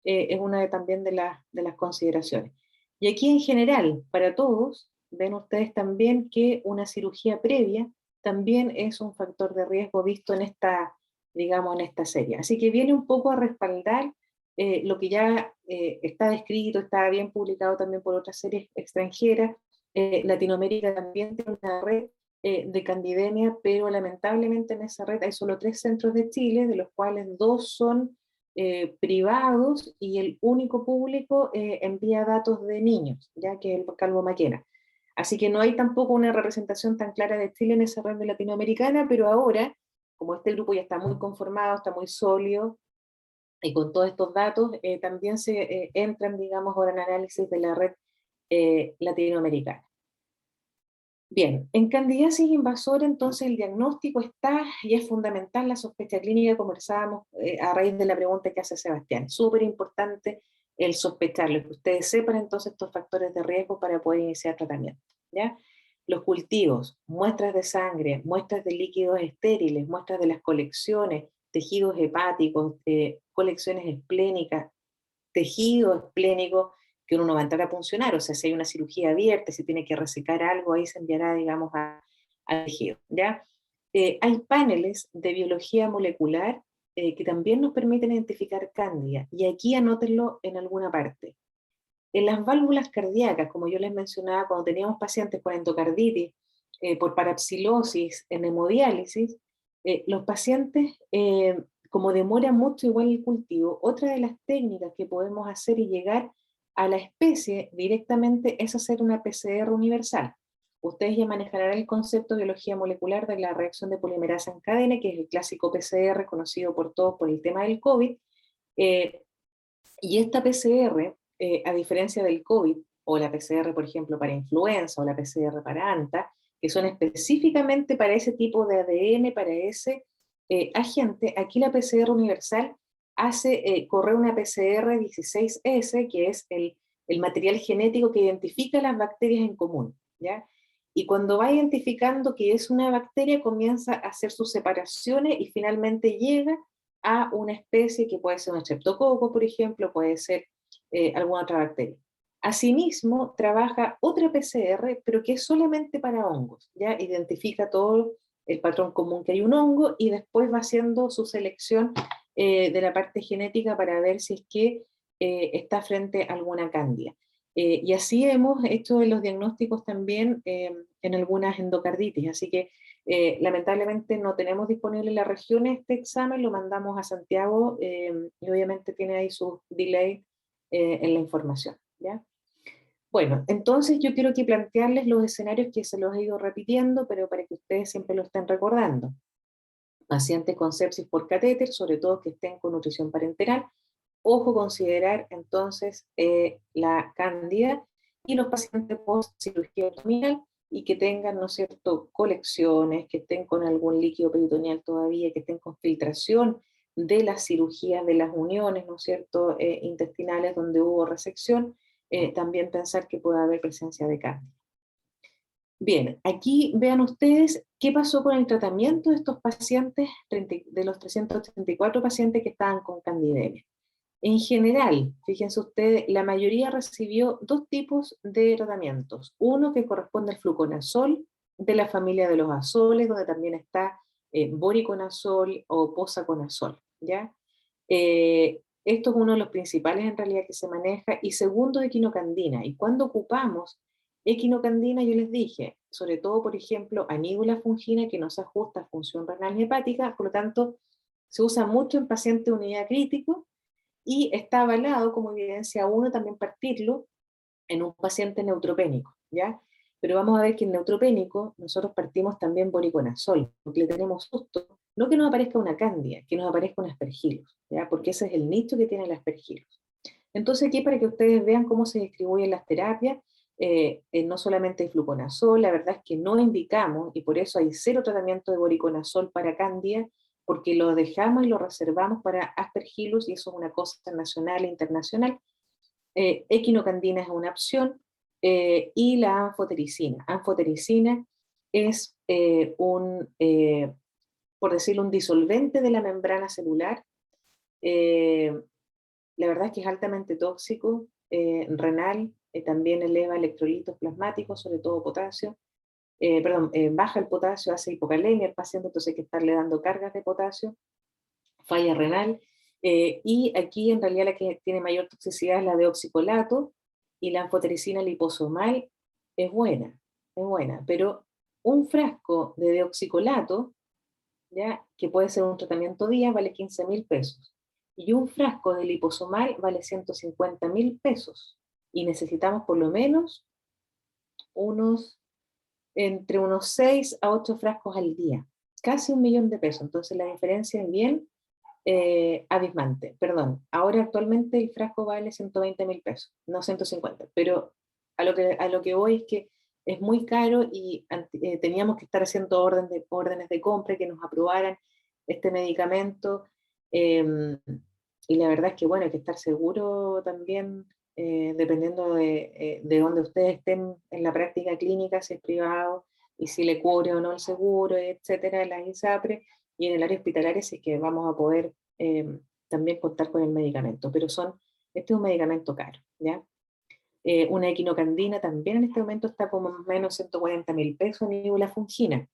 es una también de las consideraciones. Y aquí en general, para todos, ven ustedes también que una cirugía previa también es un factor de riesgo visto en esta, digamos, en esta serie. Así que viene un poco a respaldar lo que ya está descrito, está bien publicado también por otras series extranjeras. Latinoamérica también tiene una red de candidemia, pero lamentablemente en esa red hay solo 3 centros de Chile, de los cuales 2 son privados y el único público envía datos de niños, ya que es el Calvo Maquena. Así que no hay tampoco una representación tan clara de Chile en esa red de latinoamericana, pero ahora, como este grupo ya está muy conformado, está muy sólido, y con todos estos datos también se entran, digamos, ahora en análisis de la red latinoamericana. Bien, en candidiasis invasora entonces el diagnóstico está y es fundamental la sospecha clínica, conversábamos a raíz de la pregunta que hace Sebastián. Súper importante el sospecharlo, que ustedes sepan entonces estos factores de riesgo para poder iniciar tratamiento, ¿ya? Los cultivos, muestras de sangre, muestras de líquidos estériles, muestras de las colecciones, tejidos hepáticos, colecciones esplénicas, tejido esplénico, que uno no va a entrar a puncionar, o sea, si hay una cirugía abierta, si tiene que resecar algo, ahí se enviará, digamos, al tejido, ¿ya? Hay paneles de biología molecular que también nos permiten identificar cándida, y aquí anótenlo en alguna parte. En las válvulas cardíacas, como yo les mencionaba, cuando teníamos pacientes con endocarditis, por parapsilosis, en hemodiálisis, los pacientes, como demora mucho igual el cultivo, otra de las técnicas que podemos hacer y llegar a la especie directamente es hacer una PCR universal. Ustedes ya manejarán el concepto de biología molecular de la reacción de polimerasa en cadena, que es el clásico PCR conocido por todos por el tema del COVID. Eh, y esta PCR, a diferencia del COVID, o la PCR, por ejemplo, para influenza, o la PCR para ANTA, que son específicamente para ese tipo de ADN, para ese agente, aquí la PCR universal hace correr una PCR 16S, que es el material genético que identifica las bacterias en común, ¿ya? Y cuando va identificando que es una bacteria, comienza a hacer sus separaciones y finalmente llega a una especie que puede ser un estreptococo, por ejemplo, puede ser alguna otra bacteria. Asimismo, trabaja otra PCR, pero que es solamente para hongos, ¿ya? Identifica todo el patrón común que hay un hongo y después va haciendo su selección de la parte genética para ver si es que está frente a alguna cándida. Y así hemos hecho los diagnósticos también en algunas endocarditis, así que lamentablemente no tenemos disponible en la región este examen, lo mandamos a Santiago y obviamente tiene ahí su delay en la información, ¿ya? Bueno, entonces yo quiero aquí plantearles los escenarios que se los he ido repitiendo, pero para que ustedes siempre lo estén recordando. Pacientes con sepsis por catéter, sobre todo que estén con nutrición parenteral. Ojo, considerar entonces la cándida y los pacientes post cirugía abdominal y que tengan, ¿no es cierto?, colecciones, que estén con algún líquido peritoneal todavía, que estén con filtración de las cirugías, de las uniones, ¿no es cierto?, intestinales donde hubo resección, también pensar que puede haber presencia de cándida. Bien, aquí vean ustedes qué pasó con el tratamiento de estos pacientes, de los 384 pacientes que estaban con candidemia. En general, fíjense ustedes, la mayoría recibió 2 tipos de tratamientos. Uno que corresponde al fluconazol, de la familia de los azoles, donde también está voriconazol o posaconazol, ¿ya? Esto es uno de los principales en realidad que se maneja, y segundo, equinocandina. Y cuando ocupamos equinocandina, yo les dije, sobre todo, por ejemplo, anídula fungina, que no se ajusta a función renal y hepática, por lo tanto, se usa mucho en pacientes de unidad crítico, y está avalado como evidencia 1 también partirlo en un paciente neutropénico, ¿ya? Pero vamos a ver que en neutropénico nosotros partimos también voriconazol, porque le tenemos susto, no que nos aparezca una cándida, que nos aparezca un aspergillus, ¿ya? Porque ese es el nicho que tiene el aspergillus. Entonces aquí para que ustedes vean cómo se distribuyen las terapias, no solamente hay fluconazol, la verdad es que no indicamos, y por eso hay 0 tratamiento de voriconazol para cándida, porque lo dejamos y lo reservamos para Aspergillus, y eso es una cosa nacional e internacional. Equinocandina es una opción, y la anfotericina. Anfotericina es por decirlo, un disolvente de la membrana celular. Eh, la verdad es que es altamente tóxico, renal, también eleva electrolitos plasmáticos, sobre todo potasio. Baja el potasio, hace hipocalemia el paciente, entonces hay que estarle dando cargas de potasio, falla renal. Y aquí en realidad la que tiene mayor toxicidad es la de oxicolato, y la anfotericina liposomal es buena, pero un frasco de deoxicolato, ¿ya? Que puede ser un tratamiento día, vale 15.000 pesos. Y un frasco de liposomal vale 150.000 pesos. Y necesitamos por lo menos entre unos 6 a 8 frascos al día. Casi 1.000.000 de pesos. Entonces la diferencia es bien abismante. Perdón, ahora actualmente el frasco vale 120.000 pesos, no 150. Pero a lo que voy es que es muy caro, y teníamos que estar haciendo órdenes de compra que nos aprobaran este medicamento. Y la verdad es que, bueno, hay que estar seguro también, dependiendo de dónde ustedes estén en la práctica clínica, si es privado y si le cubre o no el seguro, etcétera, la ISAPRE, y en el área hospitalaria si es que vamos a poder también contar con el medicamento. Pero este es un medicamento caro, ¿ya? Una equinocandina también en este momento está como más o menos 140.000 pesos, ni la fungina.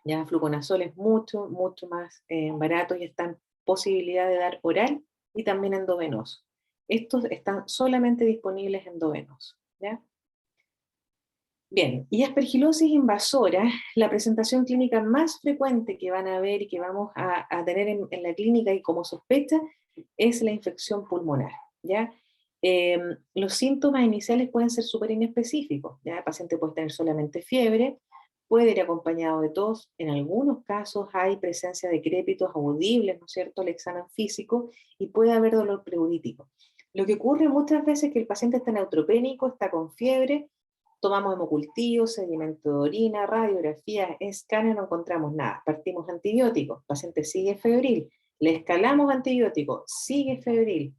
Ya fluconazol es mucho, mucho más barato, y está en posibilidad de dar oral y también endovenoso. Estos están solamente disponibles endovenoso, ¿ya? Bien, y aspergilosis invasora, la presentación clínica más frecuente que van a ver y que vamos a tener en la clínica y como sospecha es la infección pulmonar, ¿ya? Los síntomas iniciales pueden ser súper inespecíficos, ¿ya? El paciente puede tener solamente fiebre, puede ir acompañado de tos, en algunos casos hay presencia de crépitos audibles, ¿no es cierto?, el examen físico, y puede haber dolor pleurítico. Lo que ocurre muchas veces es que el paciente está neutropénico, está con fiebre, tomamos hemocultivo, sedimento de orina, radiografía, escáner, no encontramos nada. Partimos antibióticos, el paciente sigue febril, le escalamos antibióticos, sigue febril.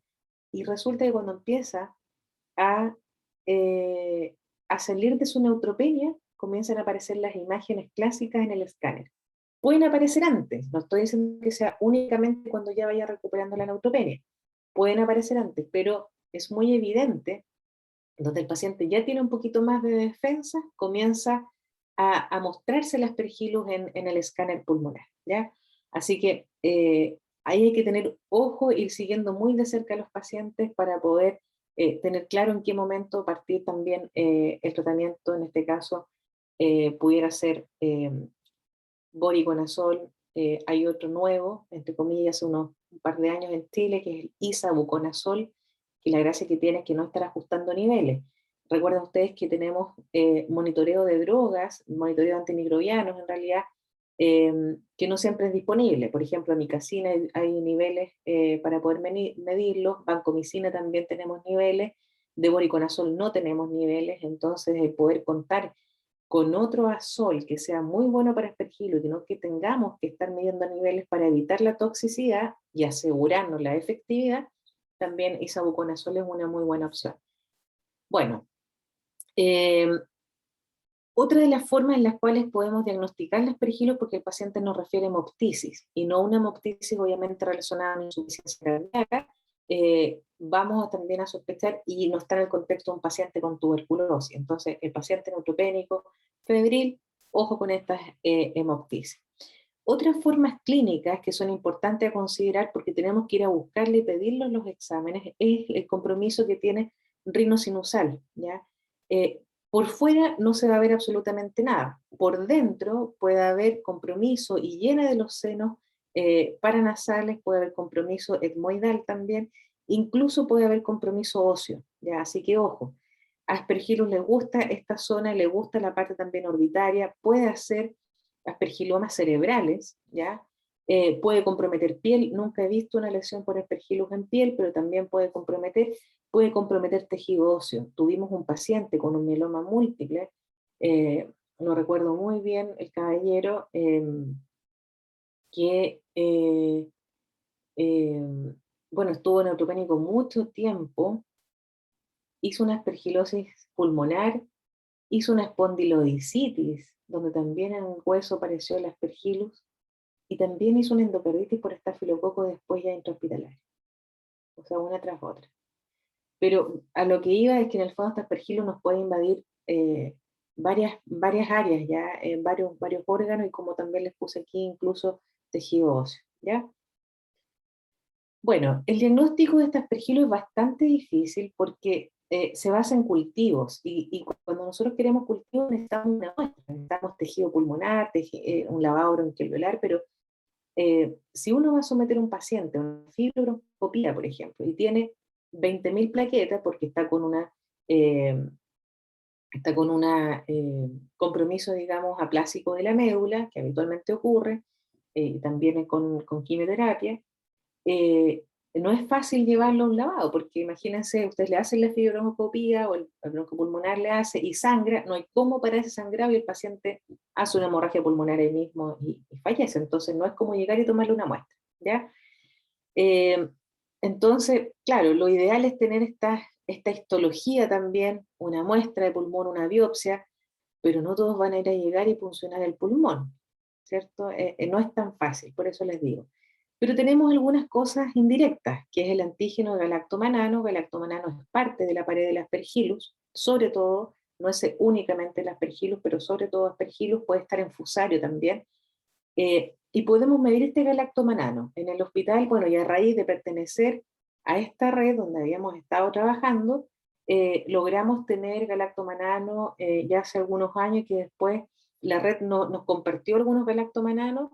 Y resulta que cuando empieza a, a salir de su neutropenia, comienzan a aparecer las imágenes clásicas en el escáner. Pueden aparecer antes, no estoy diciendo que sea únicamente cuando ya vaya recuperando la neutropenia. Pueden aparecer antes, pero es muy evidente donde el paciente ya tiene un poquito más de defensa, comienza a mostrarse el aspergillus en el escáner pulmonar, ¿ya? Así que ahí hay que tener ojo, ir siguiendo muy de cerca a los pacientes para poder tener claro en qué momento partir también el tratamiento. En este caso pudiera ser voriconazol. Hay otro nuevo, entre comillas, hace un par de años en Chile, que es el isavuconazol, que la gracia que tiene es que no estará ajustando niveles. Recuerden ustedes que tenemos monitoreo de drogas, monitoreo de antimicrobianos en realidad, que no siempre es disponible. Por ejemplo, amicacina hay niveles para poder medirlos, vancomicina también tenemos niveles, de voriconazol no tenemos niveles. Entonces el poder contar con otro azol que sea muy bueno para aspergilo, y no que tengamos que estar midiendo niveles para evitar la toxicidad y asegurarnos la efectividad, también isavuconazol es una muy buena opción. Bueno, eh, otra de las formas en las cuales podemos diagnosticar el aspergilo, porque el paciente nos refiere a hemoptisis, y no una hemoptisis obviamente relacionada a una insuficiencia cardíaca, vamos también a sospechar, y no está en el contexto de un paciente con tuberculosis. Entonces, el paciente neutropénico, febril, ojo con estas hemoptisis. Otras formas clínicas que son importantes a considerar, porque tenemos que ir a buscarle y pedirlos los exámenes, es el compromiso que tiene rinosinusal, ¿ya? Por fuera no se va a ver absolutamente nada. Por dentro puede haber compromiso y llena de los senos paranasales, puede haber compromiso etmoidal también, incluso puede haber compromiso óseo, ¿ya? Así que ojo, a Aspergillus le gusta esta zona, le gusta la parte también orbitaria, puede hacer aspergilomas cerebrales, ¿ya? Puede comprometer piel. Nunca he visto una lesión por aspergillus en piel, pero también puede comprometer tejido óseo. Tuvimos un paciente con un mieloma múltiple, no recuerdo muy bien el caballero, que bueno, estuvo neutropénico mucho tiempo, hizo una aspergilosis pulmonar, hizo una espondilodicitis, donde también en el hueso apareció el aspergillus, y también hizo una endocarditis por estafilococo después ya intrahospitalaria. O sea, una tras otra. Pero a lo que iba es que en el fondo este aspergillus nos puede invadir varias áreas, ¿ya? Varios órganos, y como también les puse aquí, incluso tejido óseo, ¿ya? Bueno, el diagnóstico de este aspergilo es bastante difícil porque se basa en cultivos, y cuando nosotros queremos cultivos necesitamos una muestra, necesitamos tejido pulmonar, un lavado bronquialveolar, pero si uno va a someter a un paciente a una fibroscopía, por ejemplo, y tiene 20.000 plaquetas porque eh, está con una compromiso, digamos, aplásico de la médula, que habitualmente ocurre, también con quimioterapia, eh, no es fácil llevarlo a un lavado, porque imagínense, ustedes le hacen la fibroscopía o el broncopulmonar le hace y sangra, no hay cómo parar ese sangrado y el paciente hace una hemorragia pulmonar ahí mismo y fallece. Entonces no es como llegar y tomarle una muestra, ¿ya? Eh, entonces, claro, lo ideal es tener esta histología también, una muestra de pulmón, una biopsia, pero no todos van a ir a llegar y funcionar el pulmón, ¿cierto? No es tan fácil, por eso les digo. Pero tenemos algunas cosas indirectas, que es el antígeno galactomanano. Galactomanano es parte de la pared del aspergillus, sobre todo, no es únicamente el aspergillus, pero sobre todo aspergillus, puede estar en fusario también, y podemos medir este galactomanano. En el hospital, bueno, y a raíz de pertenecer a esta red donde habíamos estado trabajando, logramos tener galactomanano ya hace algunos años, que después la red nos compartió algunos galactomananos,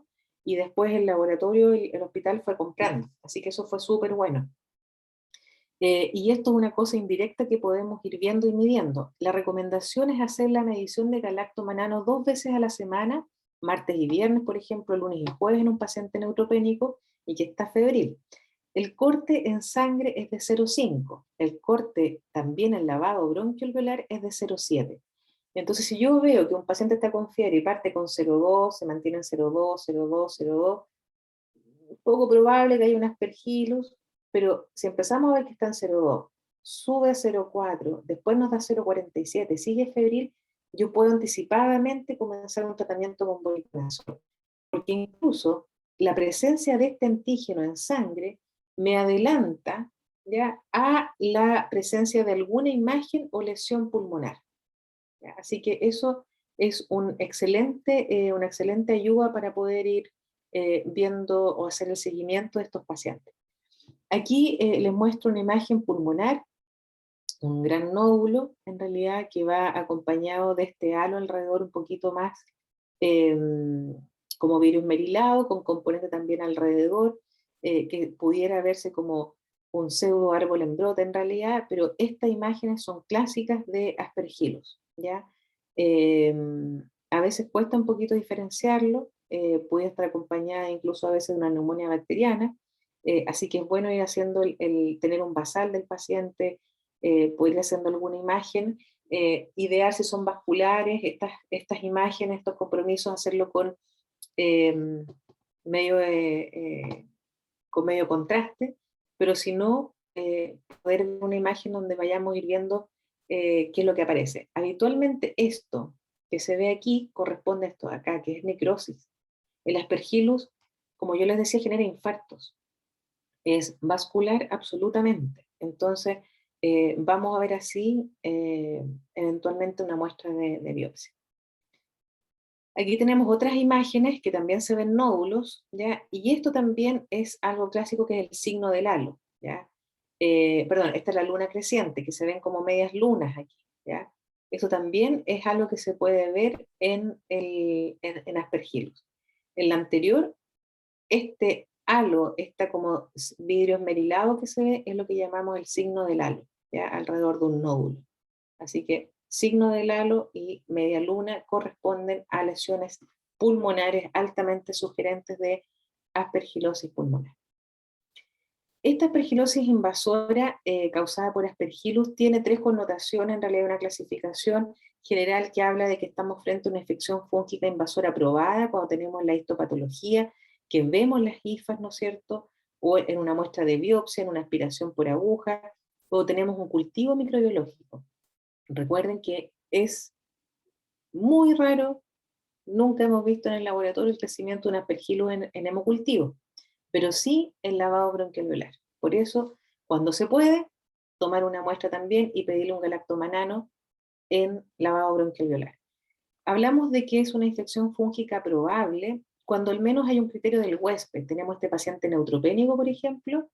y después el laboratorio y el hospital fue comprando. Así que eso fue súper bueno. Y esto es una cosa indirecta que podemos ir viendo y midiendo. La recomendación es hacer la medición de galactomanano 2 veces a la semana, martes y viernes, por ejemplo, lunes y jueves en un paciente neutropénico y que está febril. El corte en sangre es de 0,5. El corte también en lavado bronquialveolar es de 0,7. Entonces, si yo veo que un paciente está con fiebre y parte con 0,2, se mantiene en 0,2, 0,2, 0,2, poco probable que haya un aspergillus, pero si empezamos a ver que está en 0,2, sube a 0,4, después nos da 0,47, sigue febril, yo puedo anticipadamente comenzar un tratamiento con voriconazol, porque incluso la presencia de este antígeno en sangre me adelanta ya a la presencia de alguna imagen o lesión pulmonar. ¿Ya? Así que eso es una excelente ayuda para poder ir viendo o hacer el seguimiento de estos pacientes. Aquí les muestro una imagen pulmonar, un gran nódulo en realidad que va acompañado de este halo alrededor un poquito más eh, como virus merilado, con componente también alrededor, que pudiera verse como un pseudo árbol en brote en realidad, pero estas imágenes son clásicas de aspergillus, ¿ya? Eh, a veces cuesta un poquito diferenciarlo, puede estar acompañada incluso a veces de una neumonía bacteriana, así que es bueno ir haciendo tener un basal del paciente, poder ir haciendo alguna imagen, idear si son vasculares, estas imágenes, estos compromisos, hacerlo eh, medio, con medio contraste, pero si no, poder ver una imagen donde vayamos a ir viendo qué es lo que aparece. Habitualmente esto que se ve aquí corresponde a esto de acá, que es necrosis. El aspergillus, como yo les decía, genera infartos. Es vascular absolutamente. Entonces, vamos a ver así eventualmente una muestra de biopsia. Aquí tenemos otras imágenes que también se ven nódulos, ¿ya? Y esto también es algo clásico, que es el signo del halo, ¿ya? Perdón, esta es la luna creciente, que se ven como medias lunas aquí, ¿ya? Eso también es algo que se puede ver en Aspergillus. En la anterior, este halo, esta como vidrio esmerilado que se ve, es lo que llamamos el signo del halo, ¿ya? Alrededor de un nódulo. Así que signo del halo y media luna corresponden a lesiones pulmonares altamente sugerentes de aspergilosis pulmonar. Esta aspergilosis invasora causada por Aspergillus tiene 3 connotaciones, en realidad una clasificación general que habla de que estamos frente a una infección fúngica invasora probada cuando tenemos la histopatología que vemos las hifas, ¿no es cierto? O en una muestra de biopsia, en una aspiración por aguja, o tenemos un cultivo microbiológico. Recuerden que es muy raro, nunca hemos visto en el laboratorio el crecimiento de un aspergillus en hemocultivo, pero sí el lavado bronquialveolar. Por eso, cuando se puede, tomar una muestra también y pedirle un galactomanano en lavado bronquialveolar. Hablamos de que es una infección fúngica probable cuando al menos hay un criterio del huésped. Tenemos este paciente neutropénico, por ejemplo,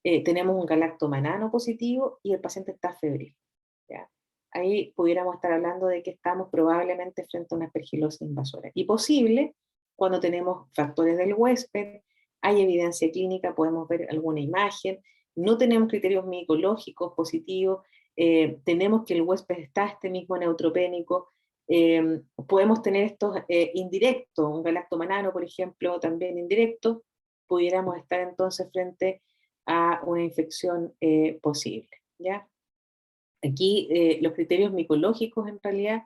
tenemos un galactomanano positivo y el paciente está febril. ¿Ya? Ahí pudiéramos estar hablando de que estamos probablemente frente a una aspergilosis invasora. Y posible cuando tenemos factores del huésped, hay evidencia clínica, podemos ver alguna imagen, no tenemos criterios micológicos positivos, tenemos que el huésped está este mismo neutropénico, podemos tener estos indirectos, un galactomanano, por ejemplo, también indirecto, pudiéramos estar entonces frente a una infección posible. ¿Ya? Aquí los criterios micológicos en realidad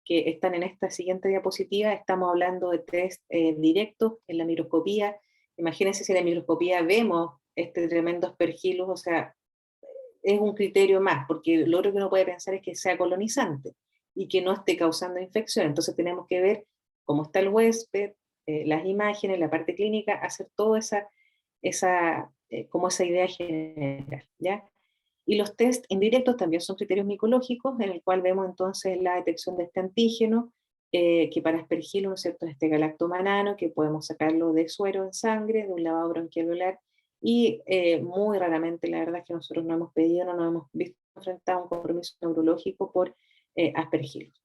que están en esta siguiente diapositiva, estamos hablando de test directos en la microscopía. Imagínense si en la microscopía vemos este tremendo aspergillus, o sea, es un criterio más, porque lo otro que uno puede pensar es que sea colonizante y que no esté causando infección. Entonces tenemos que ver cómo está el huésped, las imágenes, la parte clínica, hacer toda como esa idea general, ¿ya? Y los test indirectos también son criterios micológicos, en el cual vemos entonces la detección de este antígeno, que para aspergillus, ¿no es cierto?, este galactomanano, que podemos sacarlo de suero en sangre, de un lavado bronquialveolar, y muy raramente, la verdad es que nosotros no hemos pedido, no nos hemos visto enfrentados a un compromiso neurológico por aspergillus.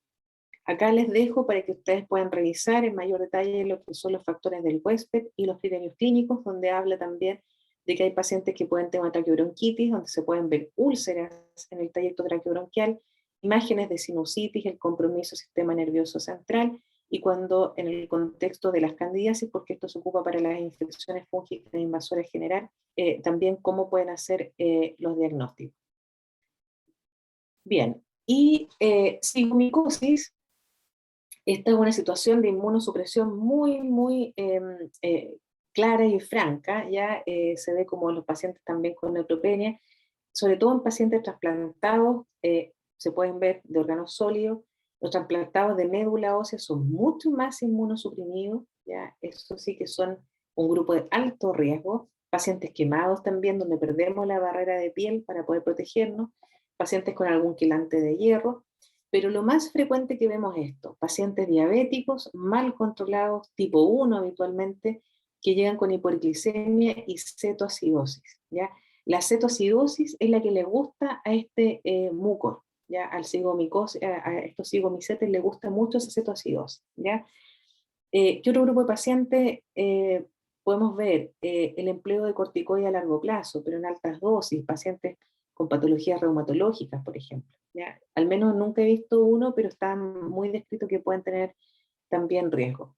Acá les dejo para que ustedes puedan revisar en mayor detalle lo que son los factores del huésped y los criterios clínicos, donde habla también de que hay pacientes que pueden tener traqueobronquitis, donde se pueden ver úlceras en el trayecto traqueobronquial, imágenes de sinusitis, el compromiso del sistema nervioso central, y cuando en el contexto de las candidiasis, porque esto se ocupa para las infecciones fúngicas invasoras general, también cómo pueden hacer los diagnósticos. Bien, y psicomicosis, esta es una situación de inmunosupresión muy clara y franca, ya se ve como los pacientes también con neutropenia, sobre todo en pacientes trasplantados, se pueden ver de órganos sólidos, los trasplantados de médula ósea son mucho más inmunosuprimidos, ya eso sí que son un grupo de alto riesgo, pacientes quemados también, donde perdemos la barrera de piel para poder protegernos, pacientes con algún quelante de hierro, pero lo más frecuente que vemos es esto, pacientes diabéticos mal controlados, tipo 1 habitualmente, que llegan con hiperglicemia y cetoacidosis, ¿ya? La cetoacidosis es la que le gusta a este mucor, ¿ya? A estos cigomicetes le gusta mucho esa cetoacidosis, ¿ya? ¿Qué otro grupo de pacientes podemos ver? El empleo de corticoides a largo plazo, pero en altas dosis, pacientes con patologías reumatológicas, por ejemplo. ¿Ya? Al menos nunca he visto uno, pero está muy descrito que pueden tener también riesgo.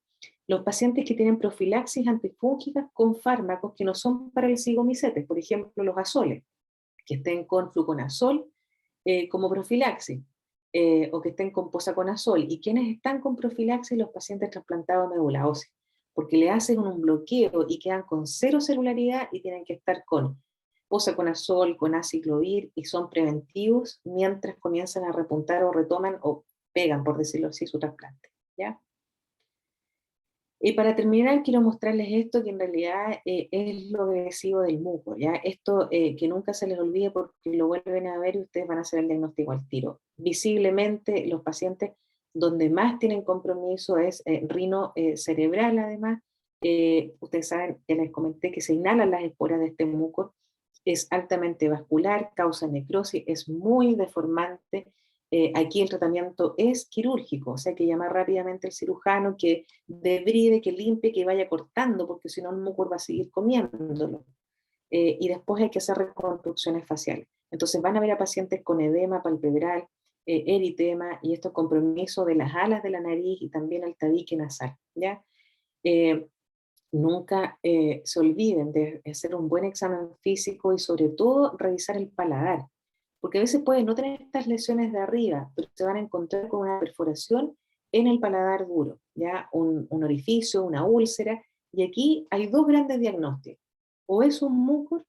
Los pacientes que tienen profilaxis antifúngicas con fármacos que no son para el cigomicetes, por ejemplo, los azoles, que estén con fluconazol como profilaxis, o que estén con posaconazol, y quienes están con profilaxis, los pacientes trasplantados de médula ósea, porque le hacen un bloqueo y quedan con cero celularidad y tienen que estar con posaconazol, con aciclovir, y son preventivos mientras comienzan a repuntar o retoman o pegan, por decirlo así, su trasplante, ¿ya? Y para terminar, quiero mostrarles esto que en realidad es lo agresivo del muco, ¿ya? Esto que nunca se les olvide porque lo vuelven a ver y ustedes van a hacer el diagnóstico al tiro. Visiblemente, los pacientes donde más tienen compromiso es rino cerebral, además. Ustedes saben, ya les comenté que se inhalan las esporas de este muco, es altamente vascular, causa necrosis, es muy deformante. Aquí el tratamiento es quirúrgico, o sea, hay que llamar rápidamente al cirujano que debride, que limpie, que vaya cortando, porque si no el mucor va a seguir comiéndolo. Y después hay que hacer reconstrucciones faciales. Entonces van a ver a pacientes con edema palpebral, eritema y estos compromisos de las alas de la nariz y también el tabique nasal, ¿ya? Nunca se olviden de hacer un buen examen físico y sobre todo revisar el paladar, porque a veces pueden no tener estas lesiones de arriba, pero se van a encontrar con una perforación en el paladar duro, ya un orificio, una úlcera, Y aquí hay dos grandes diagnósticos. O es un mucor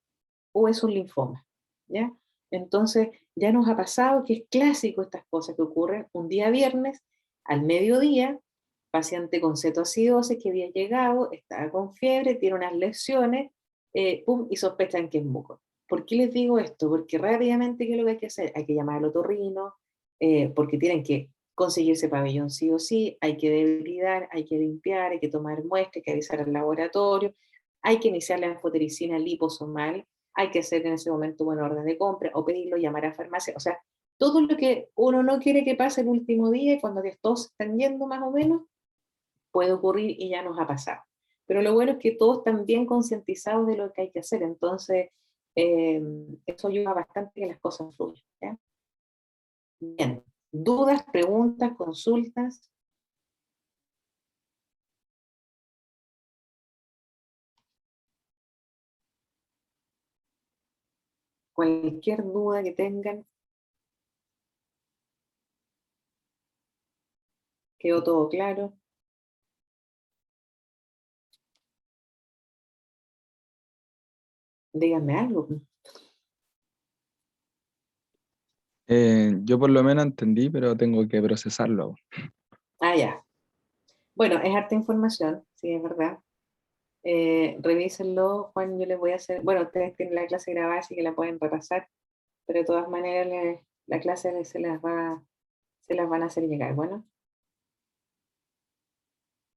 o es un linfoma, ¿ya? Entonces, ya nos ha pasado que es clásico estas cosas que ocurren un día viernes, al mediodía, paciente con cetoacidosis que había llegado, estaba con fiebre, tiene unas lesiones, pum, y sospechan que es mucor. ¿Por qué les digo esto? Porque rápidamente, ¿qué es lo que hay que hacer? Hay que llamar al otorrino, porque tienen que conseguirse pabellón sí o sí, hay que debridar, hay que limpiar, hay que tomar muestras, hay que avisar al laboratorio, hay que iniciar la anfotericina liposomal, hay que hacer en ese momento una orden de compra o pedirlo, llamar a farmacia, o sea, todo lo que uno no quiere que pase el último día y cuando que todos están yendo más o menos, puede ocurrir y ya nos ha pasado. Pero lo bueno es que todos están bien concientizados de lo que hay que hacer, entonces eso ayuda bastante a que las cosas fluyan. ¿Ya? Bien, dudas, preguntas, consultas. Cualquier duda que tengan, quedó todo claro. Díganme algo. Yo por lo menos entendí, pero tengo que procesarlo. Ah, ya. Bueno, es harta información, sí, es verdad. Revísenlo, Juan, yo les voy a hacer, bueno, ustedes tienen la clase grabada, así que la pueden repasar, pero de todas maneras la clase se las van a hacer llegar. Bueno,